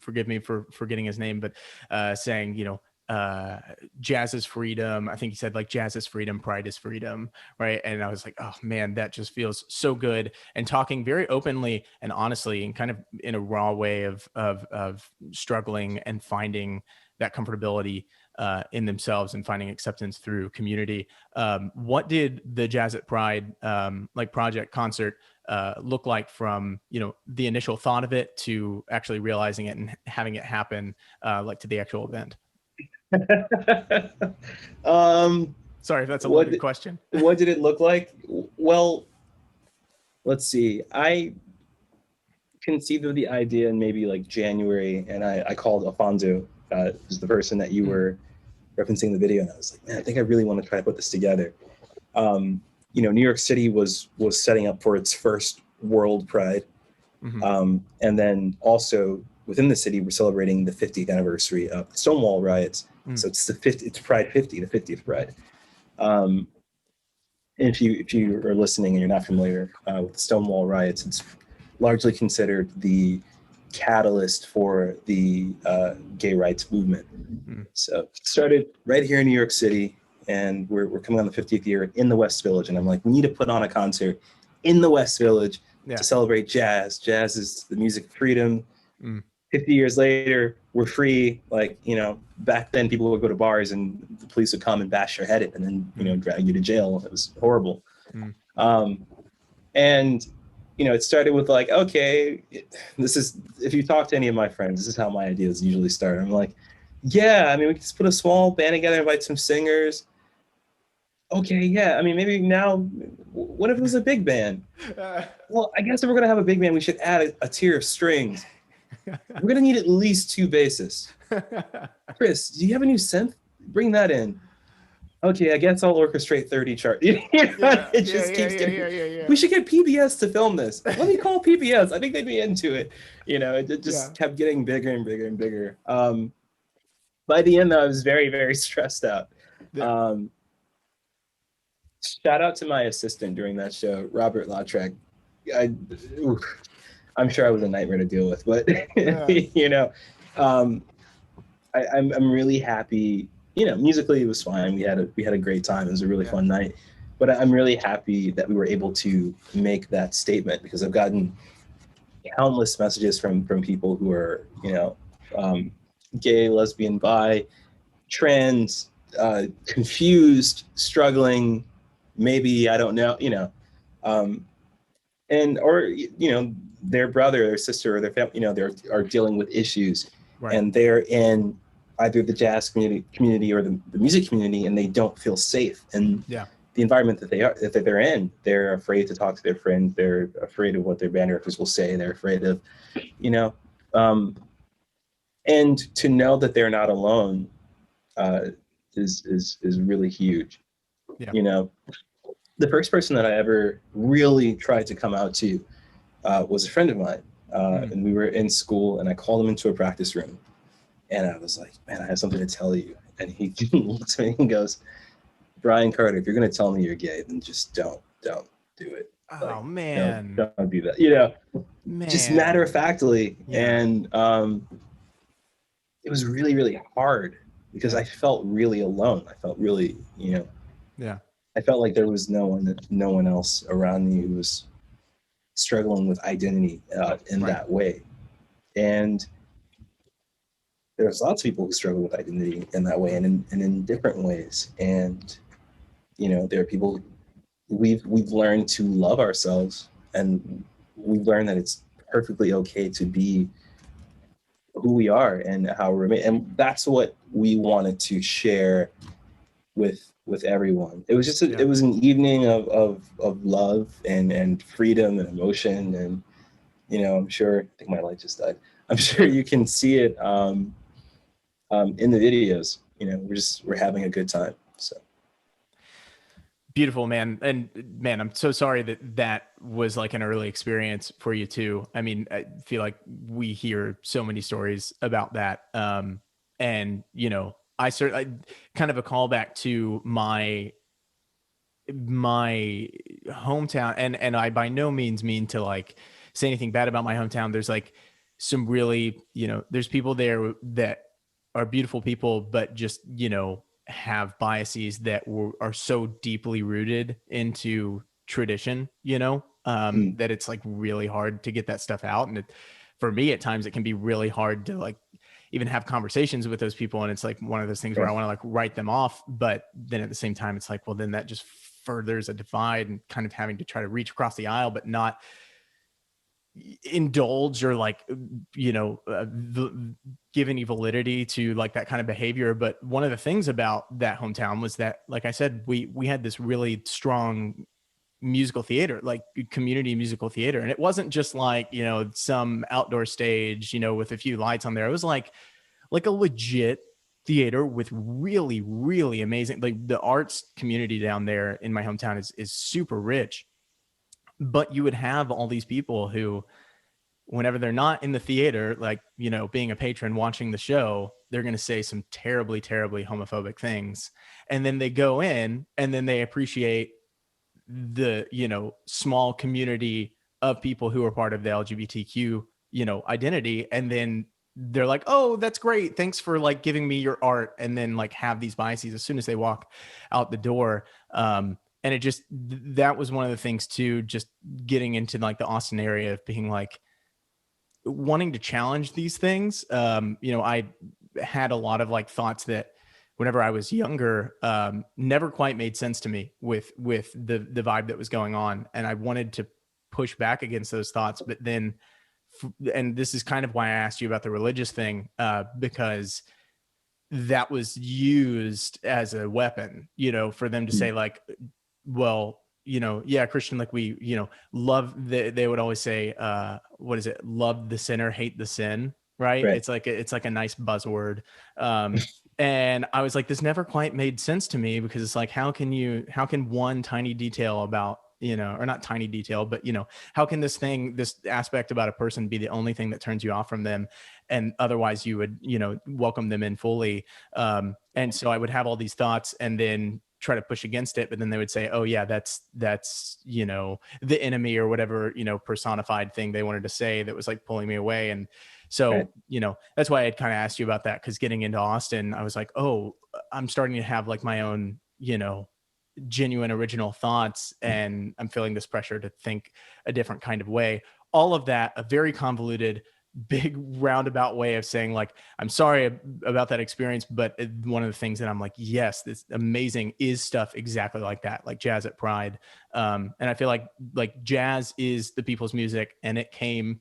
forgive me for forgetting his name, but saying, jazz is freedom. I think he said like jazz is freedom, pride is freedom, right? And I was like, oh man, that just feels so good. And talking very openly and honestly and kind of in a raw way of struggling and finding that comfortability in themselves and finding acceptance through community. What did the Jazz at Pride like project concert look like from the initial thought of it to actually realizing it and having it happen, like to the actual event? Sorry if that's a loaded question. What did it look like? Well, let's see. I conceived of the idea in maybe like January, and I called Alfonso, who's the person that you were referencing the video, and I was like, man, I think I really want to try to put this together. New York City was setting up for its first World Pride, and then also within the city, we're celebrating the 50th anniversary of Stonewall riots. So it's it's Pride 50, the 50th Pride. If you are listening and you're not familiar with the Stonewall riots, it's largely considered the catalyst for the gay rights movement. So it started right here in New York City, and we're coming on the 50th year in the West Village. And I'm like, we need to put on a concert in the West Village to celebrate jazz. Jazz is the music of freedom. 50 years later, we're free. Like, back then people would go to bars and the police would come and bash your head in and then, drag you to jail. It was horrible. And, it started with like, okay, this is, if you talk to any of my friends, this is how my ideas usually start. I'm like, yeah, I mean, we can just put a small band together, invite some singers, okay, yeah, I mean, maybe now, what if it was a big band? Well, I guess if we're gonna have a big band, we should add a tier of strings. We're gonna need at least 2 bassists. Chris, do you have a new synth? Bring that in. Okay, I guess I'll orchestrate 30 chart. It just keeps getting. We should get PBS to film this. Let me call PBS. I think they'd be into it. It just kept getting bigger and bigger and bigger. By the end, though, I was very, very stressed out. Shout out to my assistant during that show, Robert Lautrec. I'm sure I was a nightmare to deal with, but I'm really happy. Musically it was fine. We had a great time. It was a really fun night. But I'm really happy that we were able to make that statement, because I've gotten countless messages from people who are gay, lesbian, bi, trans, confused, struggling, maybe, I don't know, or their brother, their sister, or their family, are dealing with issues, and they're in either the jazz community or the music community, and they don't feel safe. And the environment that they're in, they're afraid to talk to their friends. They're afraid of what their band directors will say. They're afraid of, and to know that they're not alone is really huge. The first person that I ever really tried to come out to was a friend of mine, and we were in school, and I called him into a practice room, and I was like, "Man, I have something to tell you." And he looks at me and goes, "Bryan Carter, if you're going to tell me you're gay, then just don't do it." Oh, man. Don't do that. Man. Just matter of factly. And it was really, really hard, because I felt really alone. I felt really, I felt like there was no one else around me who was struggling with identity in that way. And there's lots of people who struggle with identity in that way, and in different ways. And there are people, we've learned to love ourselves, and we've learned that it's perfectly okay to be who we are and how we're made. And that's what we wanted to share with everyone. It was just it was an evening of love and freedom and emotion. And I'm sure, I think my light just died. I'm sure you can see it in the videos. We're having a good time. So beautiful, man. And man, I'm so sorry that was like an early experience for you too. I mean, I feel like we hear so many stories about that. And I kind of a callback to my hometown, and I by no means mean to like say anything bad about my hometown. There's like some really, there's people there that are beautiful people, but just, have biases that are so deeply rooted into tradition, that it's like really hard to get that stuff out. And for me, at times it can be really hard to like even have conversations with those people. And it's like one of those things where I want to like write them off. But then at the same time, it's like, well, then that just furthers a divide, and kind of having to try to reach across the aisle, but not indulge or like, give any validity to like that kind of behavior. But one of the things about that hometown was that, like I said, we had this really strong musical theater, like community musical theater. And it wasn't just like, some outdoor stage, with a few lights on there. It was like a legit theater with really, really amazing, like the arts community down there in my hometown is super rich. But you would have all these people who, whenever they're not in the theater, like, being a patron watching the show, they're going to say some terribly, terribly homophobic things. And then they go in and then they appreciate the, small community of people who are part of the LGBTQ, identity. And then they're like, "Oh, that's great. Thanks for like giving me your art." And then like have these biases as soon as they walk out the door. And it just, that was one of the things too, just getting into like the Austin area of being like, wanting to challenge these things. I had a lot of like thoughts that whenever I was younger, never quite made sense to me with the vibe that was going on. And I wanted to push back against those thoughts. But then, and this is kind of why I asked you about the religious thing, because that was used as a weapon, you know, for them to say like, well, you know, yeah, Christian, like we, you know, they would always say, what is it? Love the sinner, hate the sin. Right. It's like a nice buzzword. And I was like, this never quite made sense to me, because it's like, how can one tiny detail about, you know, or not tiny detail, but, you know, how can this aspect about a person be the only thing that turns you off from them? And otherwise you would, you know, welcome them in fully. And so I would have all these thoughts and then try to push against it. But then they would say, oh yeah, that's, you know, the enemy or whatever, you know, personified thing they wanted to say that was like pulling me away. And so, you know, that's why I'd kind of asked you about that. Cause getting into Austin, I was like, oh, I'm starting to have like my own, you know, genuine original thoughts, and I'm feeling this pressure to think a different kind of way. All of that, a very convoluted, big roundabout way of saying like, I'm sorry about that experience, but one of the things that I'm like, yes, this amazing is stuff exactly like that, like jazz at Pride. And I feel like jazz is the people's music, and it came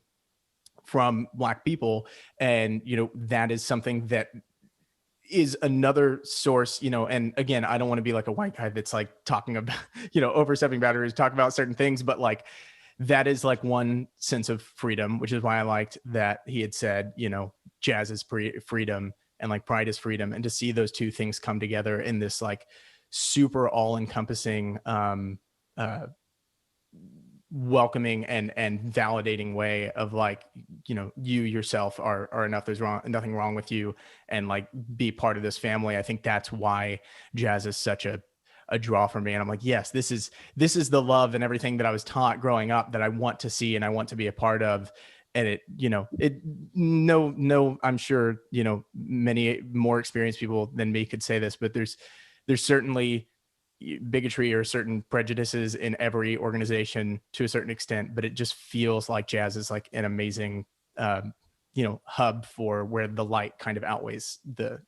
from Black people. And, you know, that is something that is another source, you know, and again, I don't want to be like a white guy that's like talking about, you know, overstepping boundaries, talk about certain things, but like, that is like one sense of freedom, which is why I liked that he had said, you know, jazz is freedom and like pride is freedom. And to see those two things come together in this like super all encompassing, welcoming and validating way of like, you know, you yourself are enough, there's nothing wrong with you, and like be part of this family. I think that's why jazz is such a draw for me. And I'm like, yes, this is the love and everything that I was taught growing up that I want to see and I want to be a part of. And it, you know, I'm sure, you know, many more experienced people than me could say this, but there's certainly bigotry or certain prejudices in every organization to a certain extent, but it just feels like jazz is like an amazing, you know, hub for where the light kind of outweighs the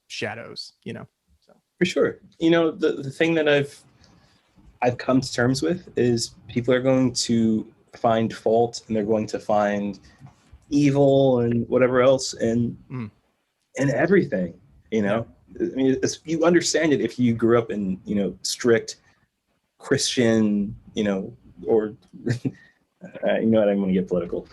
shadows, you know? So. For sure. You know, the thing that I've come to terms with is people are going to find fault and they're going to find evil and whatever else in everything, you know? Yeah. I mean, you understand it if you grew up in, you know, strict Christian, you know, or you know what, I'm going to get political,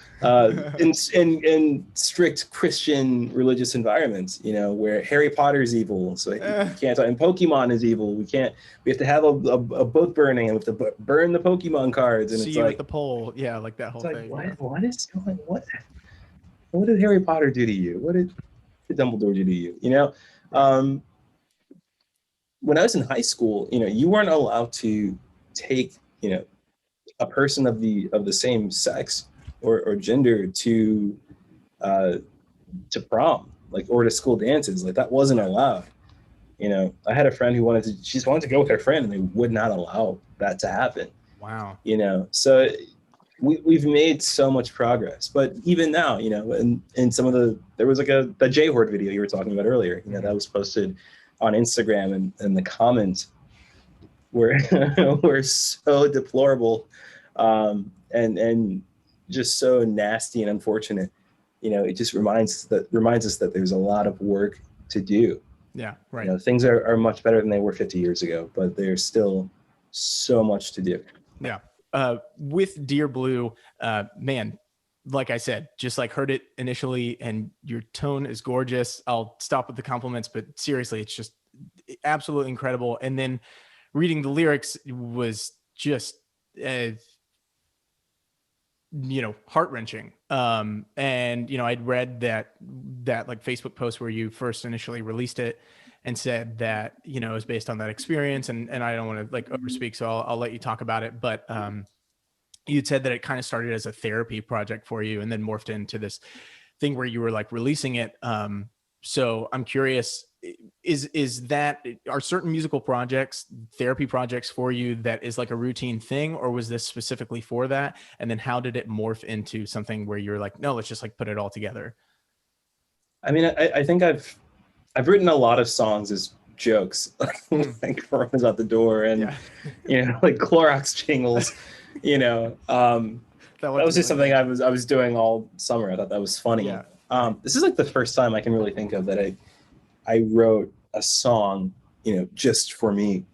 in strict Christian religious environments, you know, where Harry Potter is evil, so you can't, and Pokemon is evil. We have to have a boat burning, and we have to burn the Pokemon cards, and see it's you like at the pole, yeah, like that whole thing. What is going? What did Harry Potter do to you? What did Dumbledore do to you? You know. When I was in high school, you know, you weren't allowed to take, you know, a person of the same sex or gender to prom, like, or to school dances. Like, that wasn't allowed. You know, I had a friend who wanted to go with her friend, and they would not allow that to happen. Wow. You know, so we've made so much progress, but even now, you know, in some of there was like the J-Horde video you were talking about earlier, you know, that was posted on Instagram, and the comments were so deplorable, and just so nasty and unfortunate. You know, it just reminds us that there's a lot of work to do. Yeah, right. You know, things are much better than they were 50 years ago, but there's still so much to do. Yeah. With Dear Blue, man, like I said, just like heard it initially, and your tone is gorgeous. I'll stop with the compliments, but seriously, it's just absolutely incredible. And then reading the lyrics was just, you know, heart-wrenching. And, you know, I'd read that like Facebook post where you first initially released it and said that, you know, it was based on that experience, and I don't want to like overspeak, so I'll let you talk about it. But, you'd said that it kind of started as a therapy project for you and then morphed into this thing where you were like releasing it. So I'm curious, are certain musical projects therapy projects for you that is like a routine thing, or was this specifically for that? And then how did it morph into something where you're like, no, let's just like put it all together? I mean, I think I've written a lot of songs as jokes, like Corona's out the door, and you know, like Clorox jingles. You know, that was just something I was doing all summer. I thought that was funny. Yeah. This is like the first time I can really think of that I wrote a song, you know, just for me.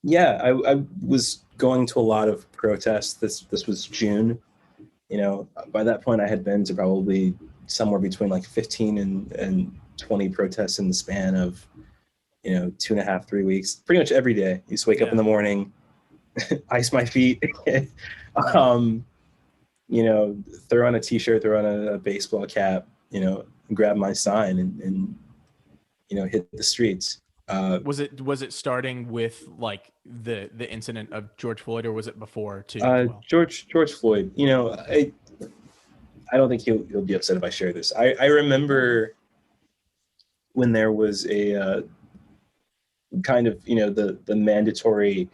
Yeah, I was going to a lot of protests. This was June. You know, by that point I had been to probably somewhere between like 15 and 20 protests in the span of, you know, 2.5, 3 weeks, pretty much every day. You just wake up in the morning, ice my feet, you know, throw on a t-shirt, throw on a baseball cap, you know, grab my sign and you know, hit the streets. Was it starting with like the incident of George Floyd, or was it before too? As well? George Floyd, you know, I don't think he'll be upset if I share this. I remember when there was a kind of, you know, the mandatory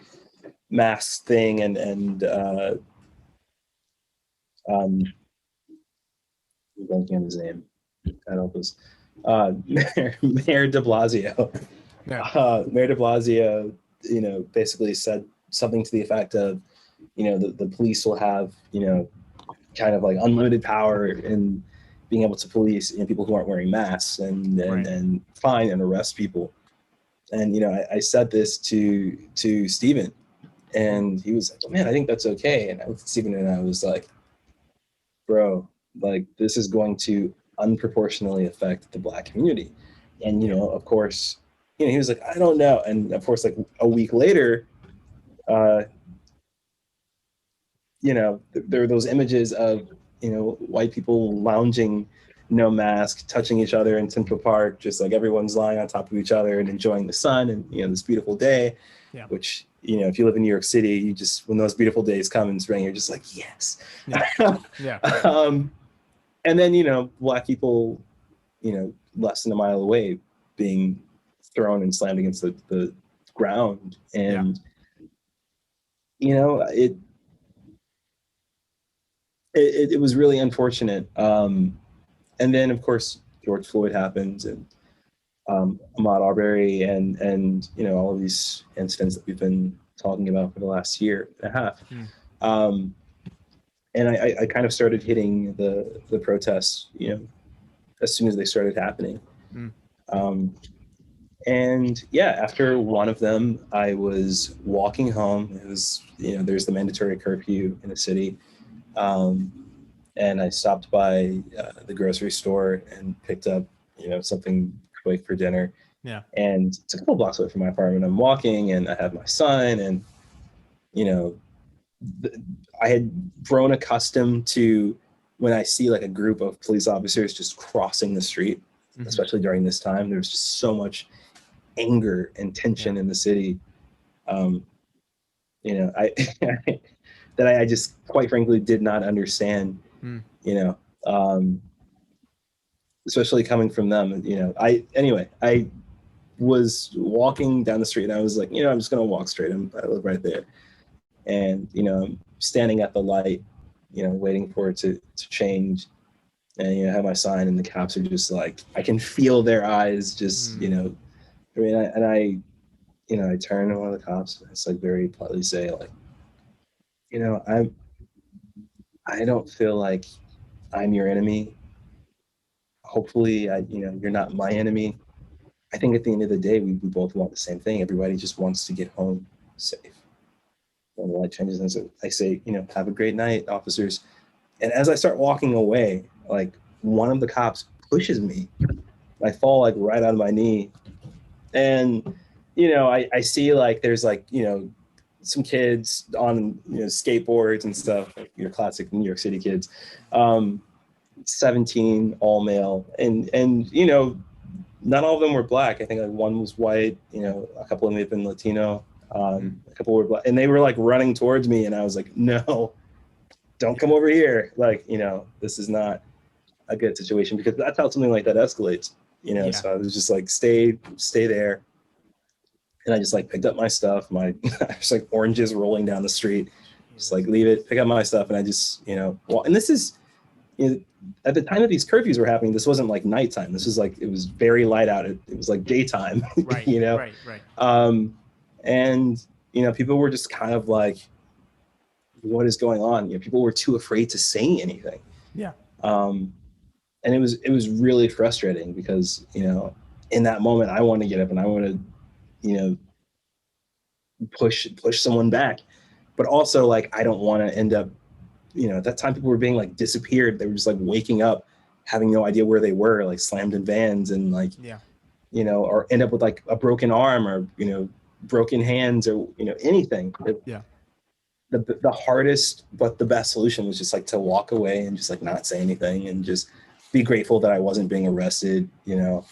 mask thing and I'm blanking on his name. God help us. Mayor de Blasio. Yeah. Mayor de Blasio, you know, basically said something to the effect of, you know, the police will have, you know, kind of like unlimited power in being able to police, you know, people who aren't wearing masks and fine and arrest people. And, you know, I said this to Stephen, and he was like, oh, man, I think that's okay. And I looked at Stephen and I was like, bro, like this is going to unproportionately affect the Black community. And, you know, of course, you know, he was like, I don't know. And of course, like a week later, you know, there are those images of, you know, white people lounging, no mask, touching each other in Central Park, just like everyone's lying on top of each other and enjoying the sun and, you know, this beautiful day, which, you know, if you live in New York City, you just, when those beautiful days come in spring, you're just like, yes. And then, you know, Black people, you know, less than a mile away being thrown and slammed against the ground. And, you know, it was really unfortunate. And then, of course, George Floyd happened, and Ahmaud Arbery, and you know, all of these incidents that we've been talking about for the last year and a half. And I kind of started hitting the protests, you know, as soon as they started happening. And yeah, after one of them, I was walking home. It was, you know, there's the mandatory curfew in the city. And I stopped by the grocery store and picked up, you know, something quick for dinner. And it's a couple blocks away from my apartment. I'm walking and I have my son, and, you know, I had grown accustomed to when I see like a group of police officers just crossing the street, especially during this time, there's just so much anger and tension in the city. You know, that I just quite frankly did not understand, you know, especially coming from them. You know, I was walking down the street and I was like, you know, I'm just going to walk straight. I live right there. And, you know, I'm standing at the light, you know, waiting for it to change. And, you know, I have my sign and the cops are just like, I can feel their eyes just, you know, I mean, I, you know, I turn to one of the cops and it's like very politely say like, you know, I don't feel like I'm your enemy. Hopefully, you know, you're not my enemy. I think at the end of the day, we both want the same thing. Everybody just wants to get home safe. When the light changes, and so I say, you know, have a great night, officers. And as I start walking away, like one of the cops pushes me. I fall like right on my knee. And, you know, I see like there's like, you know, some kids on, you know, skateboards and stuff, like your classic New York City kids, 17, all male. And, you know, not all of them were Black. I think like one was white, you know, a couple of them had been Latino, a couple were Black, and they were like running towards me. And I was like, no, don't come over here. Like, you know, this is not a good situation, because that's how something like that escalates, you know? So I was just like, stay there. And I just like picked up my stuff, there's like oranges rolling down the street, just like leave it, pick up my stuff. And I just, you know, well, and this is, you know, at the time that these curfews were happening, this wasn't like nighttime. This was like, it was very light out. It was like daytime, you know? And, you know, people were just kind of like, what is going on? You know, people were too afraid to say anything. and it was really frustrating because, you know, in that moment I want to get up and I want to, you know, push someone back, but also like I don't want to end up, you know, at that time people were being like disappeared. They were just like waking up having no idea where they were, like slammed in vans and like, you know, or end up with like a broken arm or, you know, broken hands or, you know, anything. The hardest but the best solution was just like to walk away and just like not say anything and just be grateful that I wasn't being arrested, you know.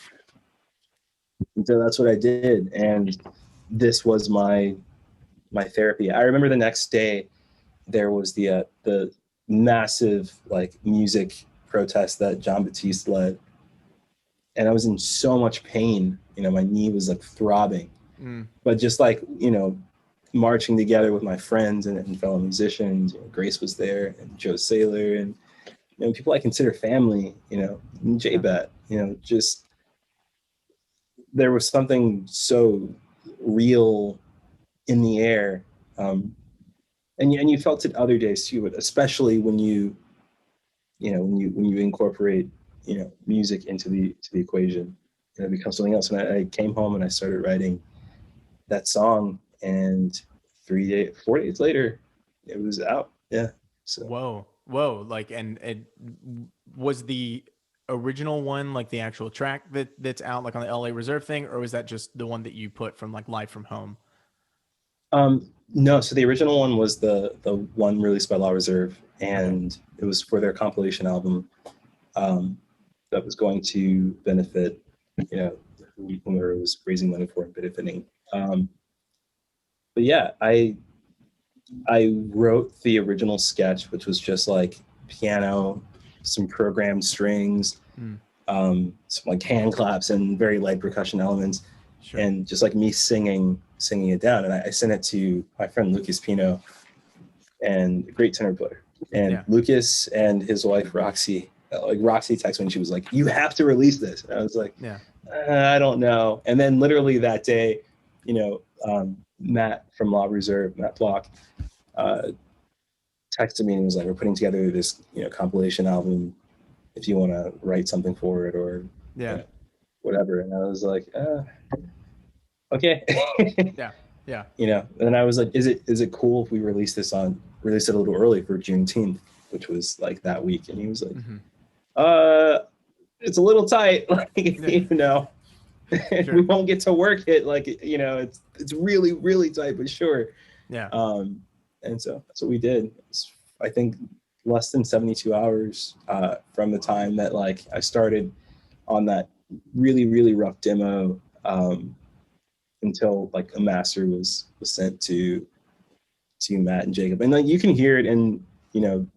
And so that's what I did, and this was my therapy. I remember the next day there was the massive like music protest that John Batiste led, and I was in so much pain, you know, my knee was like throbbing, but just like, you know, marching together with my friends and fellow musicians. You know, Grace was there, and Joe Saylor, and, you know, people I consider family, you know, and J-Bet, you know, just there was something so real in the air. And you felt it other days too, but especially when you incorporate, you know, music into the equation, and it becomes something else. And I came home and I started writing that song, and 4 days later it was out. Yeah. So whoa. Like, and it was the original one, like the actual track that's out like on the LA Reserve thing, or was that just the one that you put from like Live from Home? No, so the original one was the one released by La Reserve, and it was for their compilation album that was going to benefit, you know, whoever it was raising money for and benefiting. But yeah, I wrote the original sketch, which was just like piano, some programmed strings, some like hand claps and very light percussion elements, and just like me singing it down. And I sent it to my friend Lucas Pino, and a great tenor player. And Lucas and his wife Roxy, Roxy texted me and she was like, "You have to release this." And I was like, I don't know. And then literally that day, you know, Matt from La Reserve, Matt Block, texted me and was like, "We're putting together this, you know, compilation album. If you want to write something for it, or you know, whatever." And I was like, okay. You know, and I was like, is it cool if we release it a little early for Juneteenth, which was like that week? And he was like, it's a little tight, like, you know, we won't get to work it, like, you know, it's really, really tight, but sure. And so that's what we did. It's, I think, less than 72 hours from the time that like I started on that really, really rough demo until like a master was sent to Matt and Jacob. And like you can hear it in, you know,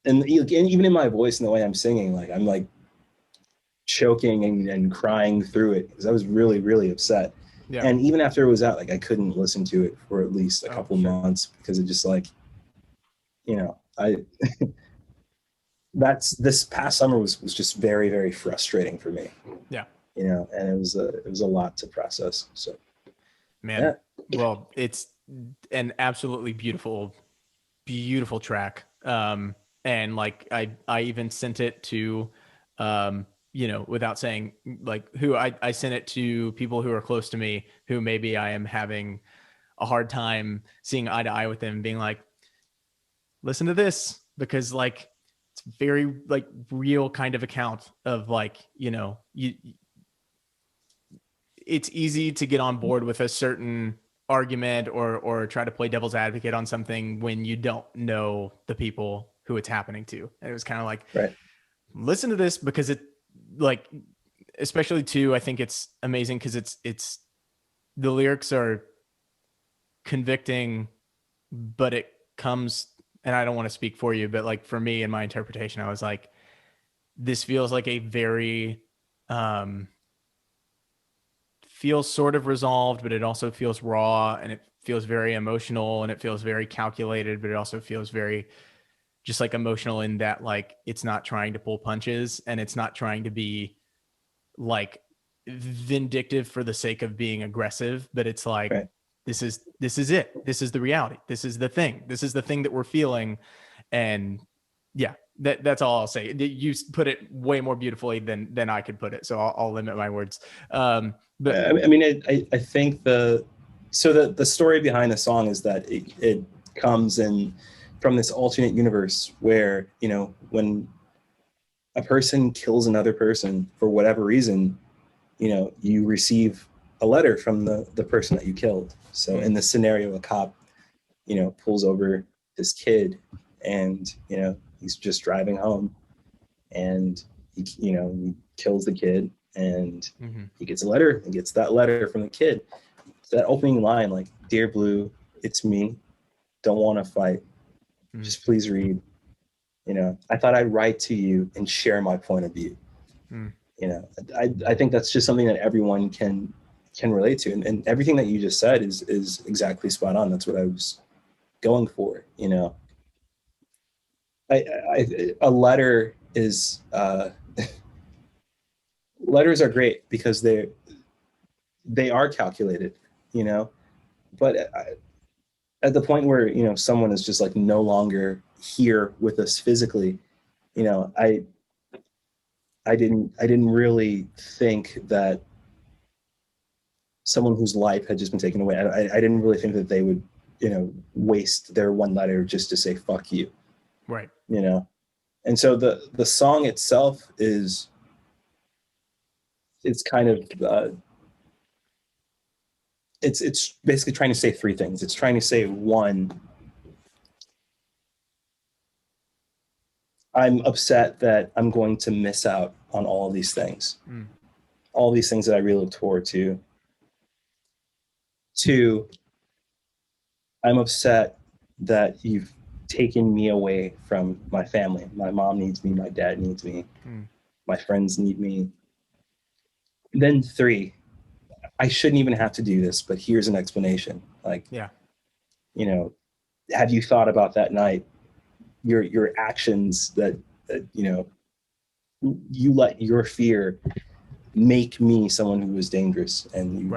and even in my voice and the way I'm singing, like I'm like choking and crying through it because I was really, really upset. And even after it was out, like I couldn't listen to it for at least a couple months because it just like, you know, this past summer was just very, very frustrating for me. You know, and it was a lot to process. So, man, well, it's an absolutely beautiful track. And like I even sent it to, you know, without saying like who, I sent it to people who are close to me who maybe I am having a hard time seeing eye to eye with them, being like, listen to this, because like it's very like real kind of account of like, you know, it's easy to get on board with a certain argument or try to play devil's advocate on something when you don't know the people who it's happening to. And it was kind of like, listen to this, because it like, especially too, I think it's amazing because it's the lyrics are convicting, but it comes, and I don't want to speak for you, but like for me in my interpretation, I was like, this feels like a very, feels sort of resolved, but it also feels raw, and it feels very emotional, and it feels very calculated, but it also feels very just like emotional in that like it's not trying to pull punches, and it's not trying to be like vindictive for the sake of being aggressive, but it's like this is it, this is the reality, this is the thing that we're feeling. And yeah, That's all I'll say. You put it way more beautifully than I could put it, so I'll limit my words. But I mean, I think the story behind the song is that it comes in from this alternate universe where, you know, when a person kills another person for whatever reason, you know, you receive a letter from the person that you killed. So in this scenario, a cop, you know, pulls over this kid, and, you know, he's just driving home, and he kills the kid, and he gets a letter, and gets that letter from the kid. So that opening line, like, "Dear Blue, it's me. Don't want to fight. Just please read. You know, I thought I'd write to you and share my point of view." You know, I think that's just something that everyone can relate to, and everything that you just said is exactly spot on. That's what I was going for. You know, a letter is letters are great because they are calculated, you know, but at the point where, you know, someone is just like no longer here with us physically, you know, I didn't really think that someone whose life had just been taken away, I didn't really think that they would, you know, waste their one letter just to say fuck you. Right. You know, and so the song itself it's kind of it's basically trying to say three things. It's trying to say, one, I'm upset that I'm going to miss out on all of these things, all these things that I really looked forward to. Two, I'm upset that you've taken me away from my family. My mom needs me. My dad needs me. My friends need me. Then three, I shouldn't even have to do this, but here's an explanation. Like, yeah, you know, have you thought about that night, your actions that you know, you let your fear make me someone who was dangerous, and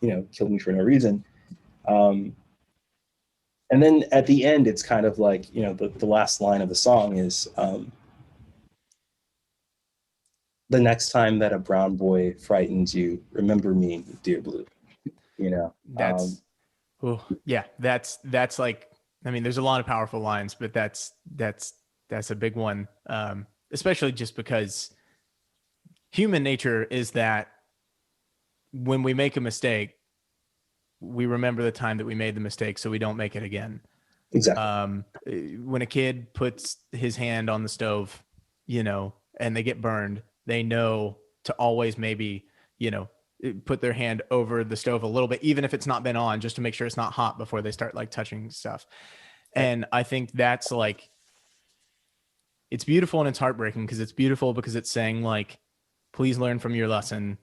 you know, killed me for no reason. And then at the end, it's kind of like, you know, the last line of the song is, the next time that a brown boy frightens you, remember me, dear Blue. You know, that's like, I mean, there's a lot of powerful lines, but that's a big one. Especially just because human nature is that when we make a mistake, we remember the time that we made the mistake so we don't make it again. Exactly. When a kid puts his hand on the stove, you know, and they get burned, they know to always maybe, you know, put their hand over the stove a little bit, even if it's not been on, just to make sure it's not hot before they start like touching stuff. And I think that's like, it's beautiful and it's heartbreaking, because it's beautiful because it's saying like, please learn from your lesson.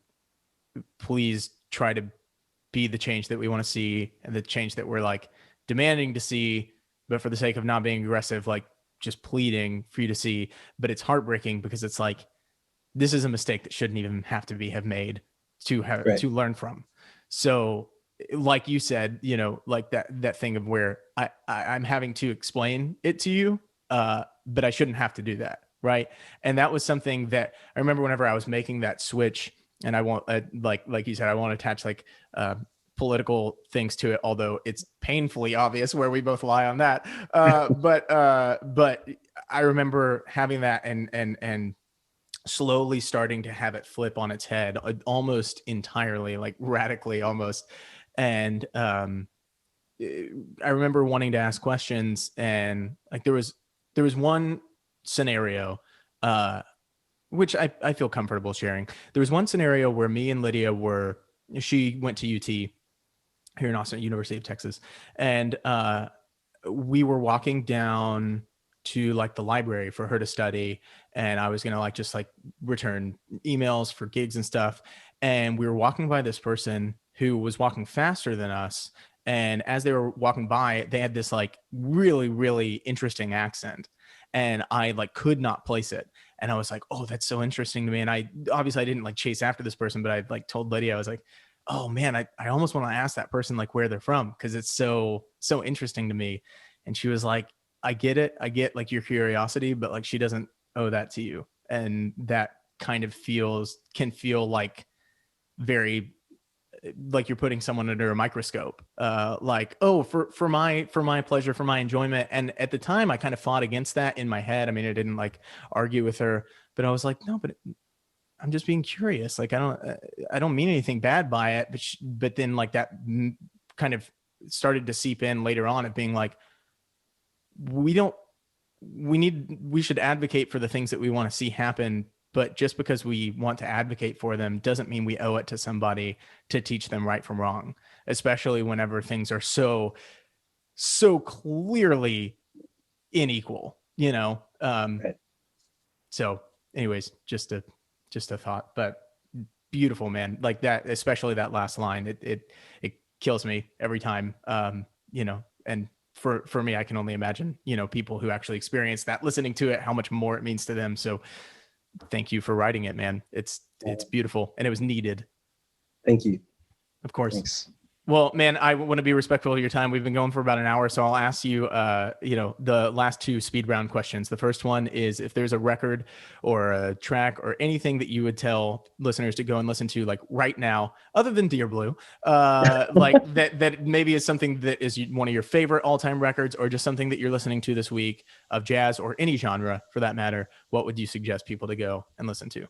Please try to be the change that we want to see, and the change that we're like demanding to see, but for the sake of not being aggressive, like just pleading for you to see. But it's heartbreaking because it's like, this is a mistake that shouldn't even have made to learn from. So like you said, you know, like that thing of where I'm having to explain it to you, but I shouldn't have to do that. Right. And that was something that I remember whenever I was making that switch, and I won't, like you said, I won't attach like political things to it, although it's painfully obvious where we both lie on that. But I remember having that and slowly starting to have it flip on its head, almost entirely, like radically almost. And I remember wanting to ask questions, and like there was one scenario, which I feel comfortable sharing. There was one scenario where me and Lydia she went to UT here in Austin, University of Texas. And we were walking down to like the library for her to study. And I was going to like, just like return emails for gigs and stuff. And we were walking by this person who was walking faster than us. And as they were walking by, they had this like really, really interesting accent. And I like could not place it. And I was like, oh, that's so interesting to me. And I didn't like chase after this person, but I like told Lydia, I was like, oh man, I almost want to ask that person like where they're from, because it's so interesting to me. And she was like, I get it. I get like your curiosity, but like she doesn't owe that to you. And that kind of can feel like very like you're putting someone under a microscope, like, oh, for my pleasure, for my enjoyment. And at the time I kind of fought against that in my head. I mean, I didn't like argue with her, but I was like, no, but I'm just being curious. Like, I don't mean anything bad by it. But then like that kind of started to seep in later on of being like, we should advocate for the things that we want to see happen. But just because we want to advocate for them doesn't mean we owe it to somebody to teach them right from wrong, especially whenever things are so clearly unequal, you know? Right. So anyways, just a thought, but beautiful, man. Like that, especially that last line, it kills me every time. You know, and for me, I can only imagine, you know, people who actually experience that, listening to it, how much more it means to them. So thank you for writing it, man. It's beautiful, and it was needed. Thank you. Of course. Thanks. Well, man, I want to be respectful of your time. We've been going for about an hour, so I'll ask you, you know, the last two speed round questions. The first one is if there's a record or a track or anything that you would tell listeners to go and listen to, like right now, other than Dear Blue, like that maybe is something that is one of your favorite all-time records, or just something that you're listening to this week of jazz or any genre for that matter. What would you suggest people to go and listen to?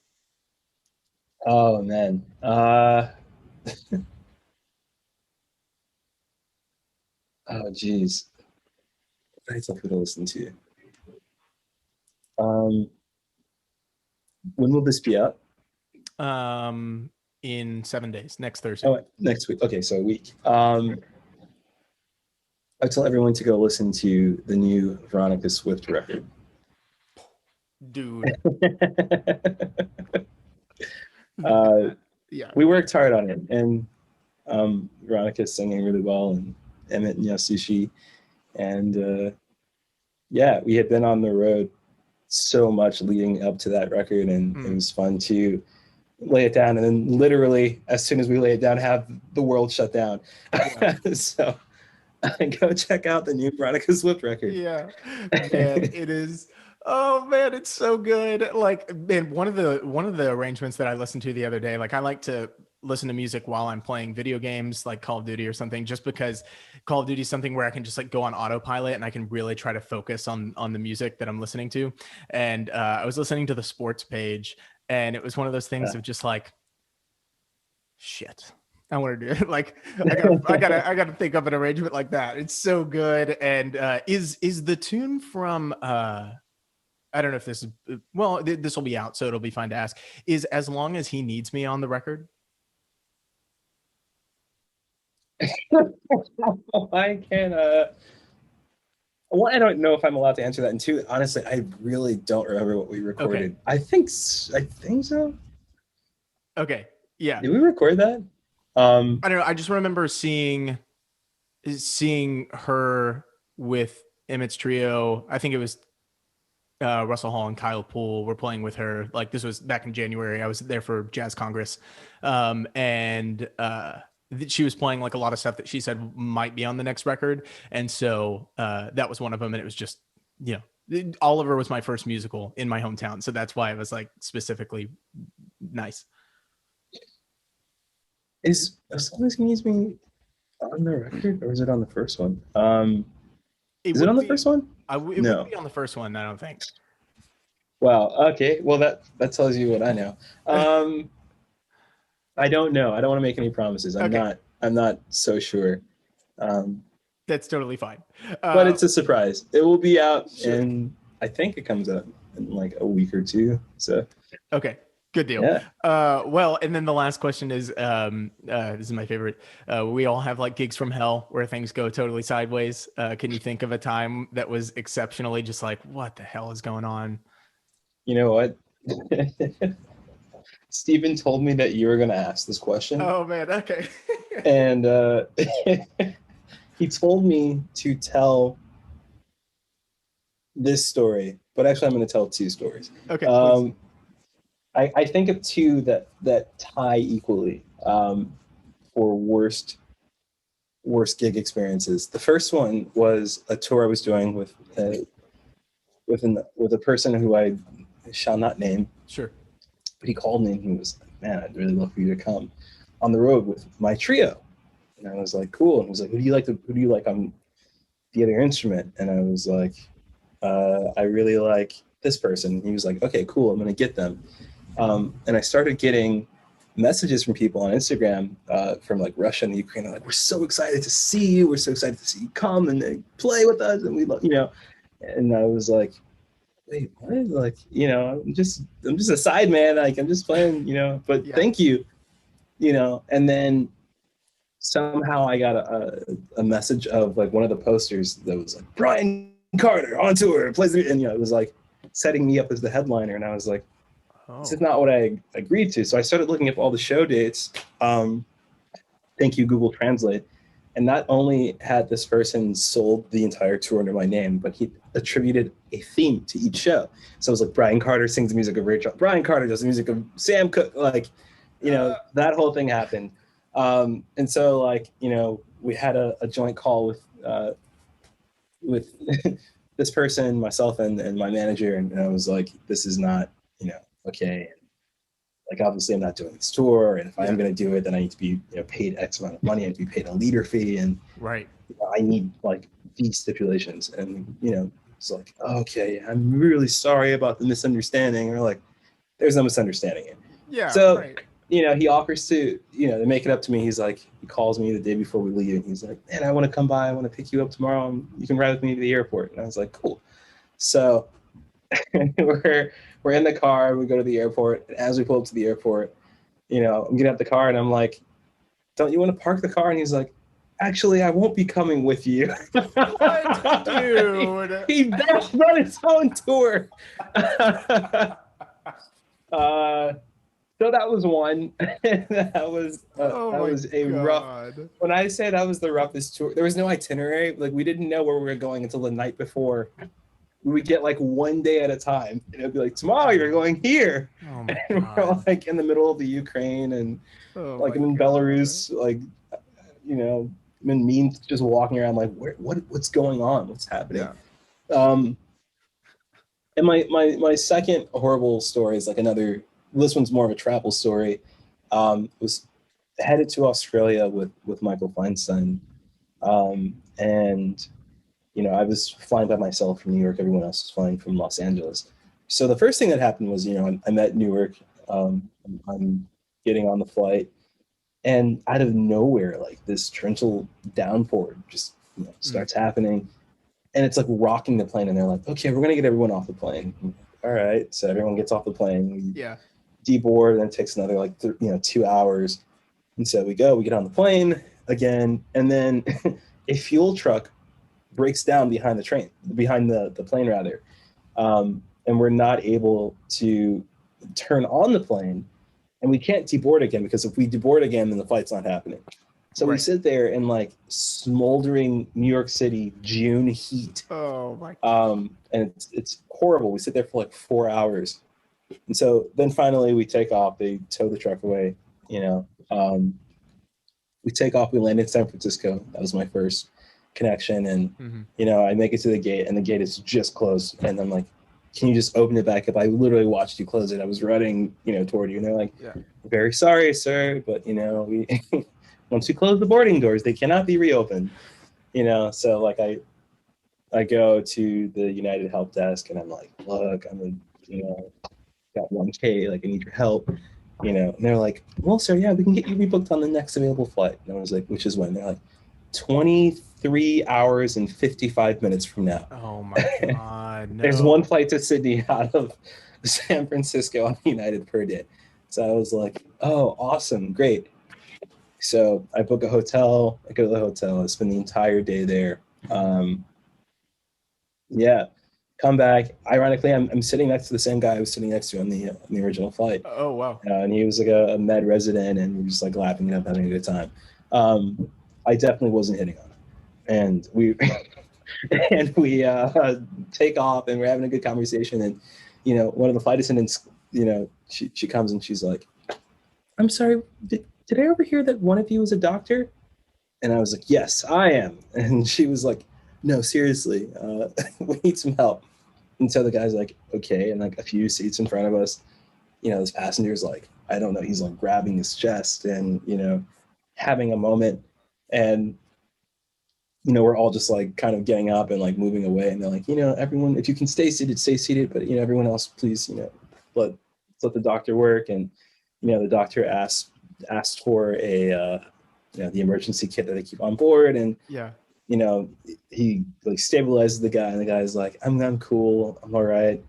Oh man. Oh, geez. What I tell people to listen to? When will this be out? In 7 days, next Thursday. Oh, next week. Okay, so a week. I tell everyone to go listen to the new Veronica Swift record. Dude. Yeah. We worked hard on it, and Veronica's singing really well, and Emmett and Yasushi, and yeah, we had been on the road so much leading up to that record, and it was fun to lay it down, and then literally as soon as we lay it down, have the world shut down. Yeah. So go check out the new Veronica Swift record. Yeah, man, it is. Oh man, it's so good. Like, man, one of the arrangements that I listened to the other day, like I like to listen to music while I'm playing video games like Call of Duty or something, just because Call of Duty is something where I can just like go on autopilot and I can really try to focus on the music that I'm listening to. And I was listening to the sports page, and it was one of those things of just like, shit, I want to do it. Like I gotta think of an arrangement like that. It's so good. And is the tune from I don't know if this is, well, this will be out, so it'll be fine to ask, is As Long As He Needs Me on the record? I can one, I don't know if I'm allowed to answer that, and two, honestly, I really don't remember what we recorded. Okay. I think so. Okay. Yeah. Did we record that? I don't know. I just remember seeing her with Emmett's trio. I think it was Russell Hall and Kyle Poole were playing with her. Like, this was back in January. I was there for Jazz Congress. And she was playing like a lot of stuff that she said might be on the next record. And so that was one of them. And it was just, you know, Oliver was my first musical in my hometown. So that's why it was like specifically nice. Is As Long As He Needs Me on the record, or is it on the first one? Is it on the first one? It wouldn't be on the first one, I don't think. Wow. Okay. Well, that tells you what I know. I don't know. I don't want to make any promises. I'm not so sure. That's totally fine. But it's a surprise. It will be out, and I think it comes out in like a week or two. So. Okay. Good deal. Yeah. Well, and then the last question is, this is my favorite. We all have like gigs from hell where things go totally sideways. Can you think of a time that was exceptionally just like, what the hell is going on? You know what? Stephen told me that you were going to ask this question. Oh man. Okay. And he told me to tell this story, but actually I'm going to tell two stories. Okay. I think of two that tie equally for worst worst gig experiences. The first one was a tour I was doing with a person who I shall not name. Sure. But he called me and he was like, "Man, I'd really love for you to come on the road with my trio." And I was like, "Cool." And he was like, Who do you like on the other instrument?" And I was like, "I really like this person." And he was like, "Okay, cool. I'm gonna get them." And I started getting messages from people on Instagram from like Russia and Ukraine. They're like, "We're so excited to see you. We're so excited to see you come and play with us." And we love, and I was like, "Wait, what?" Like, I'm just a sideman. Like, I'm just playing, but thank you, and then somehow I got a message of like one of the posters that was like, "Bryan Carter on tour, plays," and it was like setting me up as the headliner. And I was like, this is not what I agreed to. So I started looking up all the show dates. Thank you, Google Translate. And not only had this person sold the entire tour under my name, but he attributed a theme to each show. So it was like Bryan Carter sings the music of Rachel. Bryan Carter does the music of Sam Cooke. Like, that whole thing happened. And so like, we had a joint call with this person, myself and my manager. And I was like, this is not, okay. And like, obviously I'm not doing this tour. And if I am going to do it, then I need to be paid X amount of money. I need to be paid a leader fee. And I need like these stipulations. And, it's like, okay, I'm really sorry about the misunderstanding. Or like, there's no misunderstanding here. Yeah. So, he offers to, to make it up to me. He's like, he calls me the day before we leave. And he's like, "Man, I want to come by. I want to pick you up tomorrow. And you can ride with me to the airport." And I was like, cool. So we're in the car. We go to the airport. And as we pull up to the airport, I'm getting out the car and I'm like, "Don't you want to park the car?" And he's like, "Actually, I won't be coming with you." What, dude? He dashed on his own tour. So that was one. that was a rough. When I say that was the roughest tour, there was no itinerary. Like, we didn't know where we were going until the night before. We would get like one day at a time, and it'd be like, "Tomorrow you're going here," and we're like in the middle of the Ukraine and like I'm in Belarus, like I'm in Minsk, just walking around like, what's going on? What's happening? Yeah. And my second horrible story is like another. This one's more of a travel story. Was headed to Australia with Michael Feinstein, and I was flying by myself from New York. Everyone else was flying from Los Angeles. So the first thing that happened was I met Newark. I'm getting on the flight, and out of nowhere, like this torrential downpour just starts happening, and it's like rocking the plane. And they're like, "Okay, we're gonna get everyone off the plane." All right, so everyone gets off the plane. We deboard, and then it takes another like 2 hours. And so we get on the plane again, and then a fuel truck breaks down behind the plane rather, and we're not able to turn on the plane, and we can't deboard again, because if we deboard again, then the flight's not happening. So we sit there in like smoldering New York City June heat. Oh my God. And it's horrible. We sit there for like 4 hours. And so then finally we take off. They tow the truck away. We take off. We land in San Francisco. That was my first connection. And, I make it to the gate, and the gate is just closed. And I'm like, "Can you just open it back up? I literally watched you close it. I was running, toward you." And they're like, "Very sorry, sir. But, we once we close the boarding doors, they cannot be reopened." So like I go to the United help desk, and I'm like, "Look, I'm got 1K, like I need your help." And they're like, "Well, sir, yeah, we can get you rebooked on the next available flight." And I was like, "Which is when?" They're like, 23 hours and 55 minutes from now. Oh my God. No. There's one flight to Sydney out of San Francisco on United per day. So I was like, "Oh, awesome, great." So I book a hotel. I go to the hotel. I spend the entire day there. Come back. Ironically, I'm sitting next to the same guy I was sitting next to on the original flight. Oh wow! And he was like a med resident, and we were just like laughing it up, having a good time. I definitely wasn't hitting on him, and we take off, and we're having a good conversation. And one of the flight attendants, she comes and she's like, "I'm sorry, did I overhear that one of you is a doctor?" And I was like, yes, I am. And she was like, no, seriously, we need some help. And so the guy's like, okay. And like a few seats in front of us, this passenger's like, I don't know, he's like grabbing his chest and, having a moment. And, we're all just like kind of getting up and like moving away. And they're like, everyone, if you can stay seated, stay seated. But, everyone else, please, let the doctor work. And, the doctor asked for a, the emergency kit that they keep on board. And, he like stabilizes the guy, and the guy's like, I'm cool. I'm all right.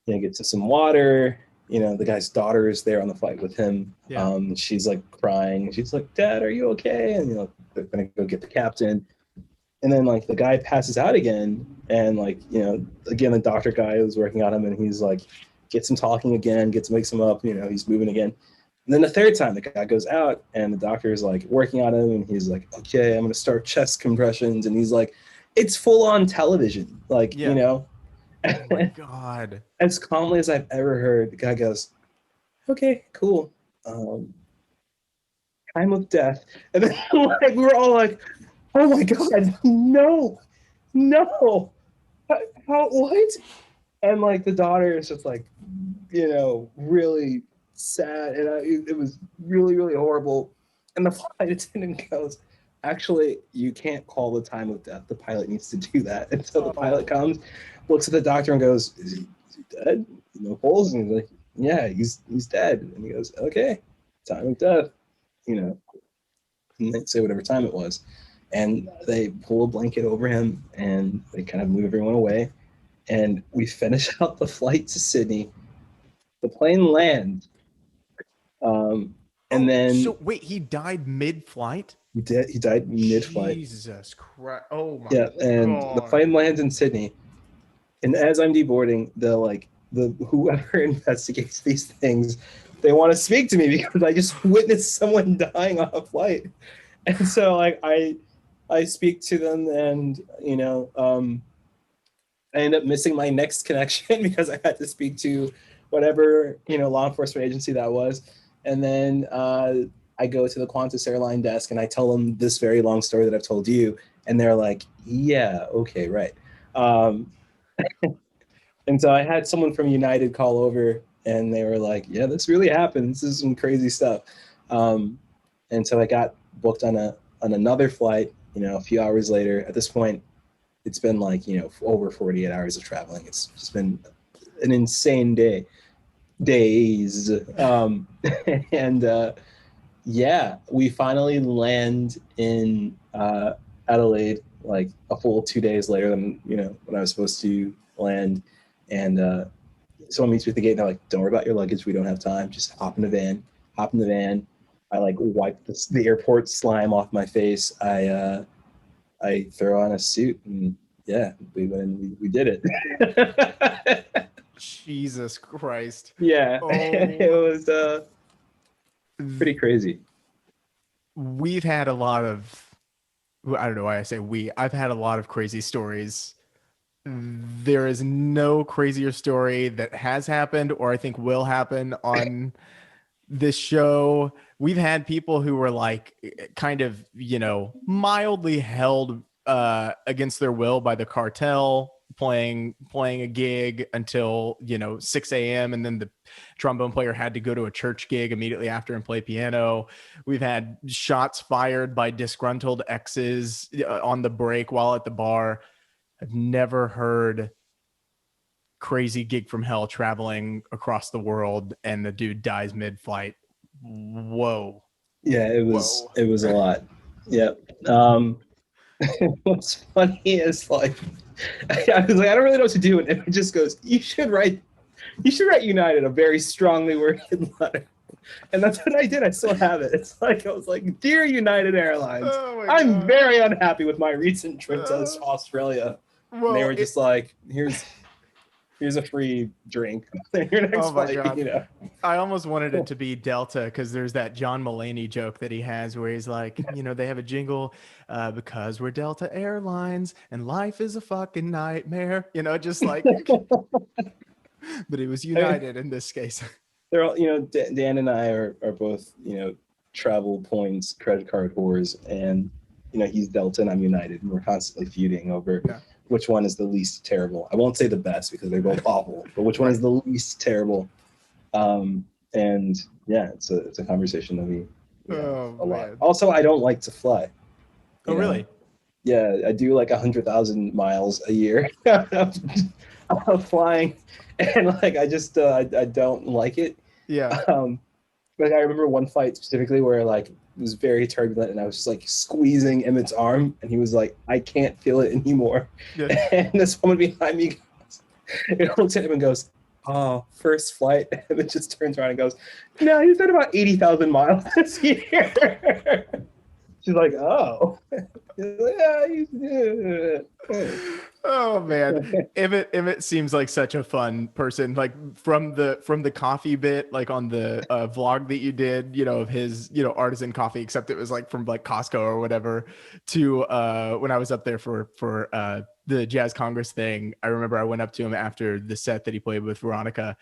Gets him some water. The guy's daughter is there on the flight with him. Yeah. She's like crying. She's like, Dad, are you okay? And, they're going to go get the captain. And then like the guy passes out again. And like, again, the doctor guy was working on him, and he's like, gets him talking again, wakes him up, he's moving again. And then the third time the guy goes out, and the doctor is like working on him, and he's like, okay, I'm going to start chest compressions. And he's like, it's full on television. Like, Oh my God. As calmly as I've ever heard, the guy goes, okay, cool. Time of death. And then like, we're all like, oh my God, no. How, what? And like the daughter is just like, really sad. And it was really, really horrible. And the flight attendant goes, actually, you can't call the time of death. The pilot needs to do that. And so the pilot comes, looks at the doctor and goes, is he dead? No pulse? And he's like, yeah, he's dead. And he goes, okay, time of death. And they say whatever time it was. And they pull a blanket over him, and they kind of move everyone away. And we finish out the flight to Sydney. The plane lands. And then... So wait, he died mid-flight? He died mid-flight. Jesus Christ. Oh my God. And God. The plane lands in Sydney. And as I'm deboarding, whoever investigates these things, they want to speak to me because I just witnessed someone dying on a flight. And so like I speak to them, and I end up missing my next connection because I had to speak to whatever law enforcement agency that was. And then I go to the Qantas airline desk, and I tell them this very long story that I've told you, and they're like, yeah, okay, right. And so I had someone from United call over, and they were like, yeah, this really happened. This is some crazy stuff. And so I got booked on another flight, a few hours later. At this point, it's been like, over 48 hours of traveling. It's just been an insane days. And yeah, we finally land in Adelaide like a full 2 days later than, when I was supposed to land. And someone meets me at the gate, and they're like, don't worry about your luggage. We don't have time. Just hop in the van. I like wipe the airport slime off my face. I throw on a suit, and yeah, we did it. Jesus Christ. Yeah. Oh. It was pretty crazy. We've had a lot of, I don't know why I say we, I've had a lot of crazy stories. There is no crazier story that has happened or I think will happen on this show. We've had people who were like kind of, mildly held against their will by the cartel, playing a gig until 6 a.m. and then the trombone player had to go to a church gig immediately after and play piano. We've had shots fired by disgruntled exes on the break while at the bar. I've never heard crazy gig from hell traveling across the world and the dude dies mid-flight. Whoa. Yeah, it was a lot. Yep. What's funny is like I was like, I don't really know what to do, and it just goes, you should write United a very strongly worded letter. And that's what I did. I still have it. It's like I was like, dear United Airlines, I'm very unhappy with my recent trip to Australia. Well, and they were just like, here's a free drink. Your next flight, God. I almost wanted it to be Delta because there's that John Mulaney joke that he has where he's like, they have a jingle because we're Delta Airlines and life is a fucking nightmare. Just like, but it was United in this case. They're all, Dan and I are both, travel points, credit card whores, and he's Delta and I'm United, and we're constantly feuding over which one is the least terrible. I won't say the best because they're both awful, but which one is the least terrible? And yeah, it's a conversation that we have a lot. Also, I don't like to fly. Oh, really? Yeah, I do like 100,000 miles a year of flying, and like I just I don't like it. Yeah. Like I remember one flight specifically where like it was very turbulent, and I was just like squeezing Emmett's arm, and he was like, "I can't feel it anymore." Yeah. And this woman behind me looks at him and goes, "Oh, first flight," and then just turns around and goes, "No, he's done about 80,000 miles this year." She's like, "Oh." Oh man, Emmett seems like such a fun person. Like from the coffee bit, like on the vlog that you did, of his artisan coffee, except it was like from like Costco or whatever, to when I was up there for the Jazz Congress thing. I remember I went up to him after the set that he played with Veronica,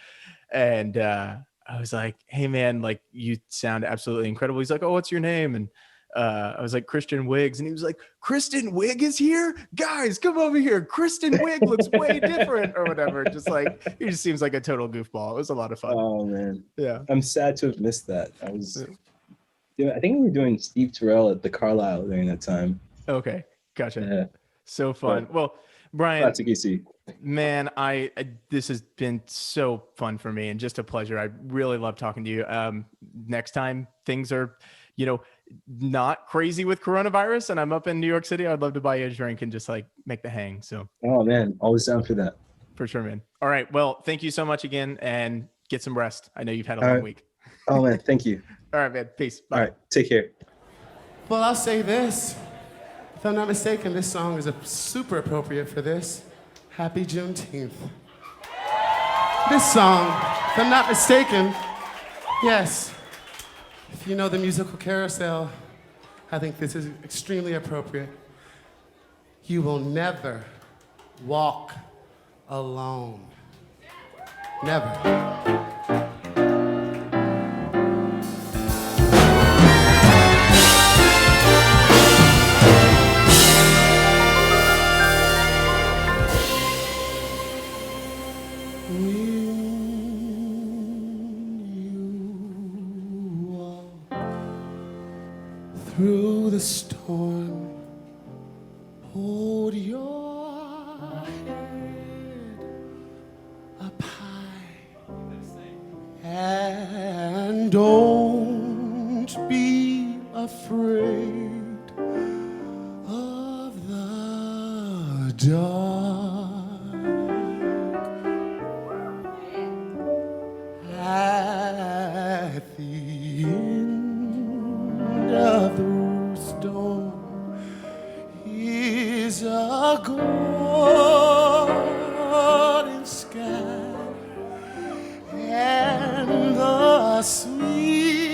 and I was like, "Hey man, like you sound absolutely incredible." He's like, "Oh, what's your name?" And I was like, "Kristen Wiggs," and he was like, "Kristen Wiig is here? Guys, come over here. Kristen Wiig looks way different," or whatever. Just like, he just seems like a total goofball. It was a lot of fun. Oh man. Yeah. I'm sad to have missed that. I think we were doing Steve Terrell at the Carlisle during that time. Okay. Gotcha. Yeah. So fun. Well, Bryan, classic EC. Man, I this has been so fun for me and just a pleasure. I really love talking to you. Next time things are, not crazy with coronavirus and I'm up in New York City, I'd love to buy you a drink and just like make the hang. So, oh man, always down for that. For sure, man. All right. Well, thank you so much again and get some rest. I know you've had a long week. Oh man, thank you. All right, man. Peace. Bye. All right. Take care. Well, I'll say this. If I'm not mistaken, this song is super appropriate for this. Happy Juneteenth. This song, if I'm not mistaken, yes. If you know the musical carousel, I think this is extremely appropriate. You will never walk alone. Never. Through the storm, hold your head up high and don't be afraid of the dark. At the end of the storm is a golden sky and the sweet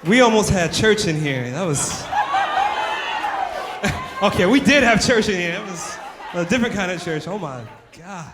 We almost had church in here. That was... Okay, we did have church in here. It was a different kind of church. Oh my God.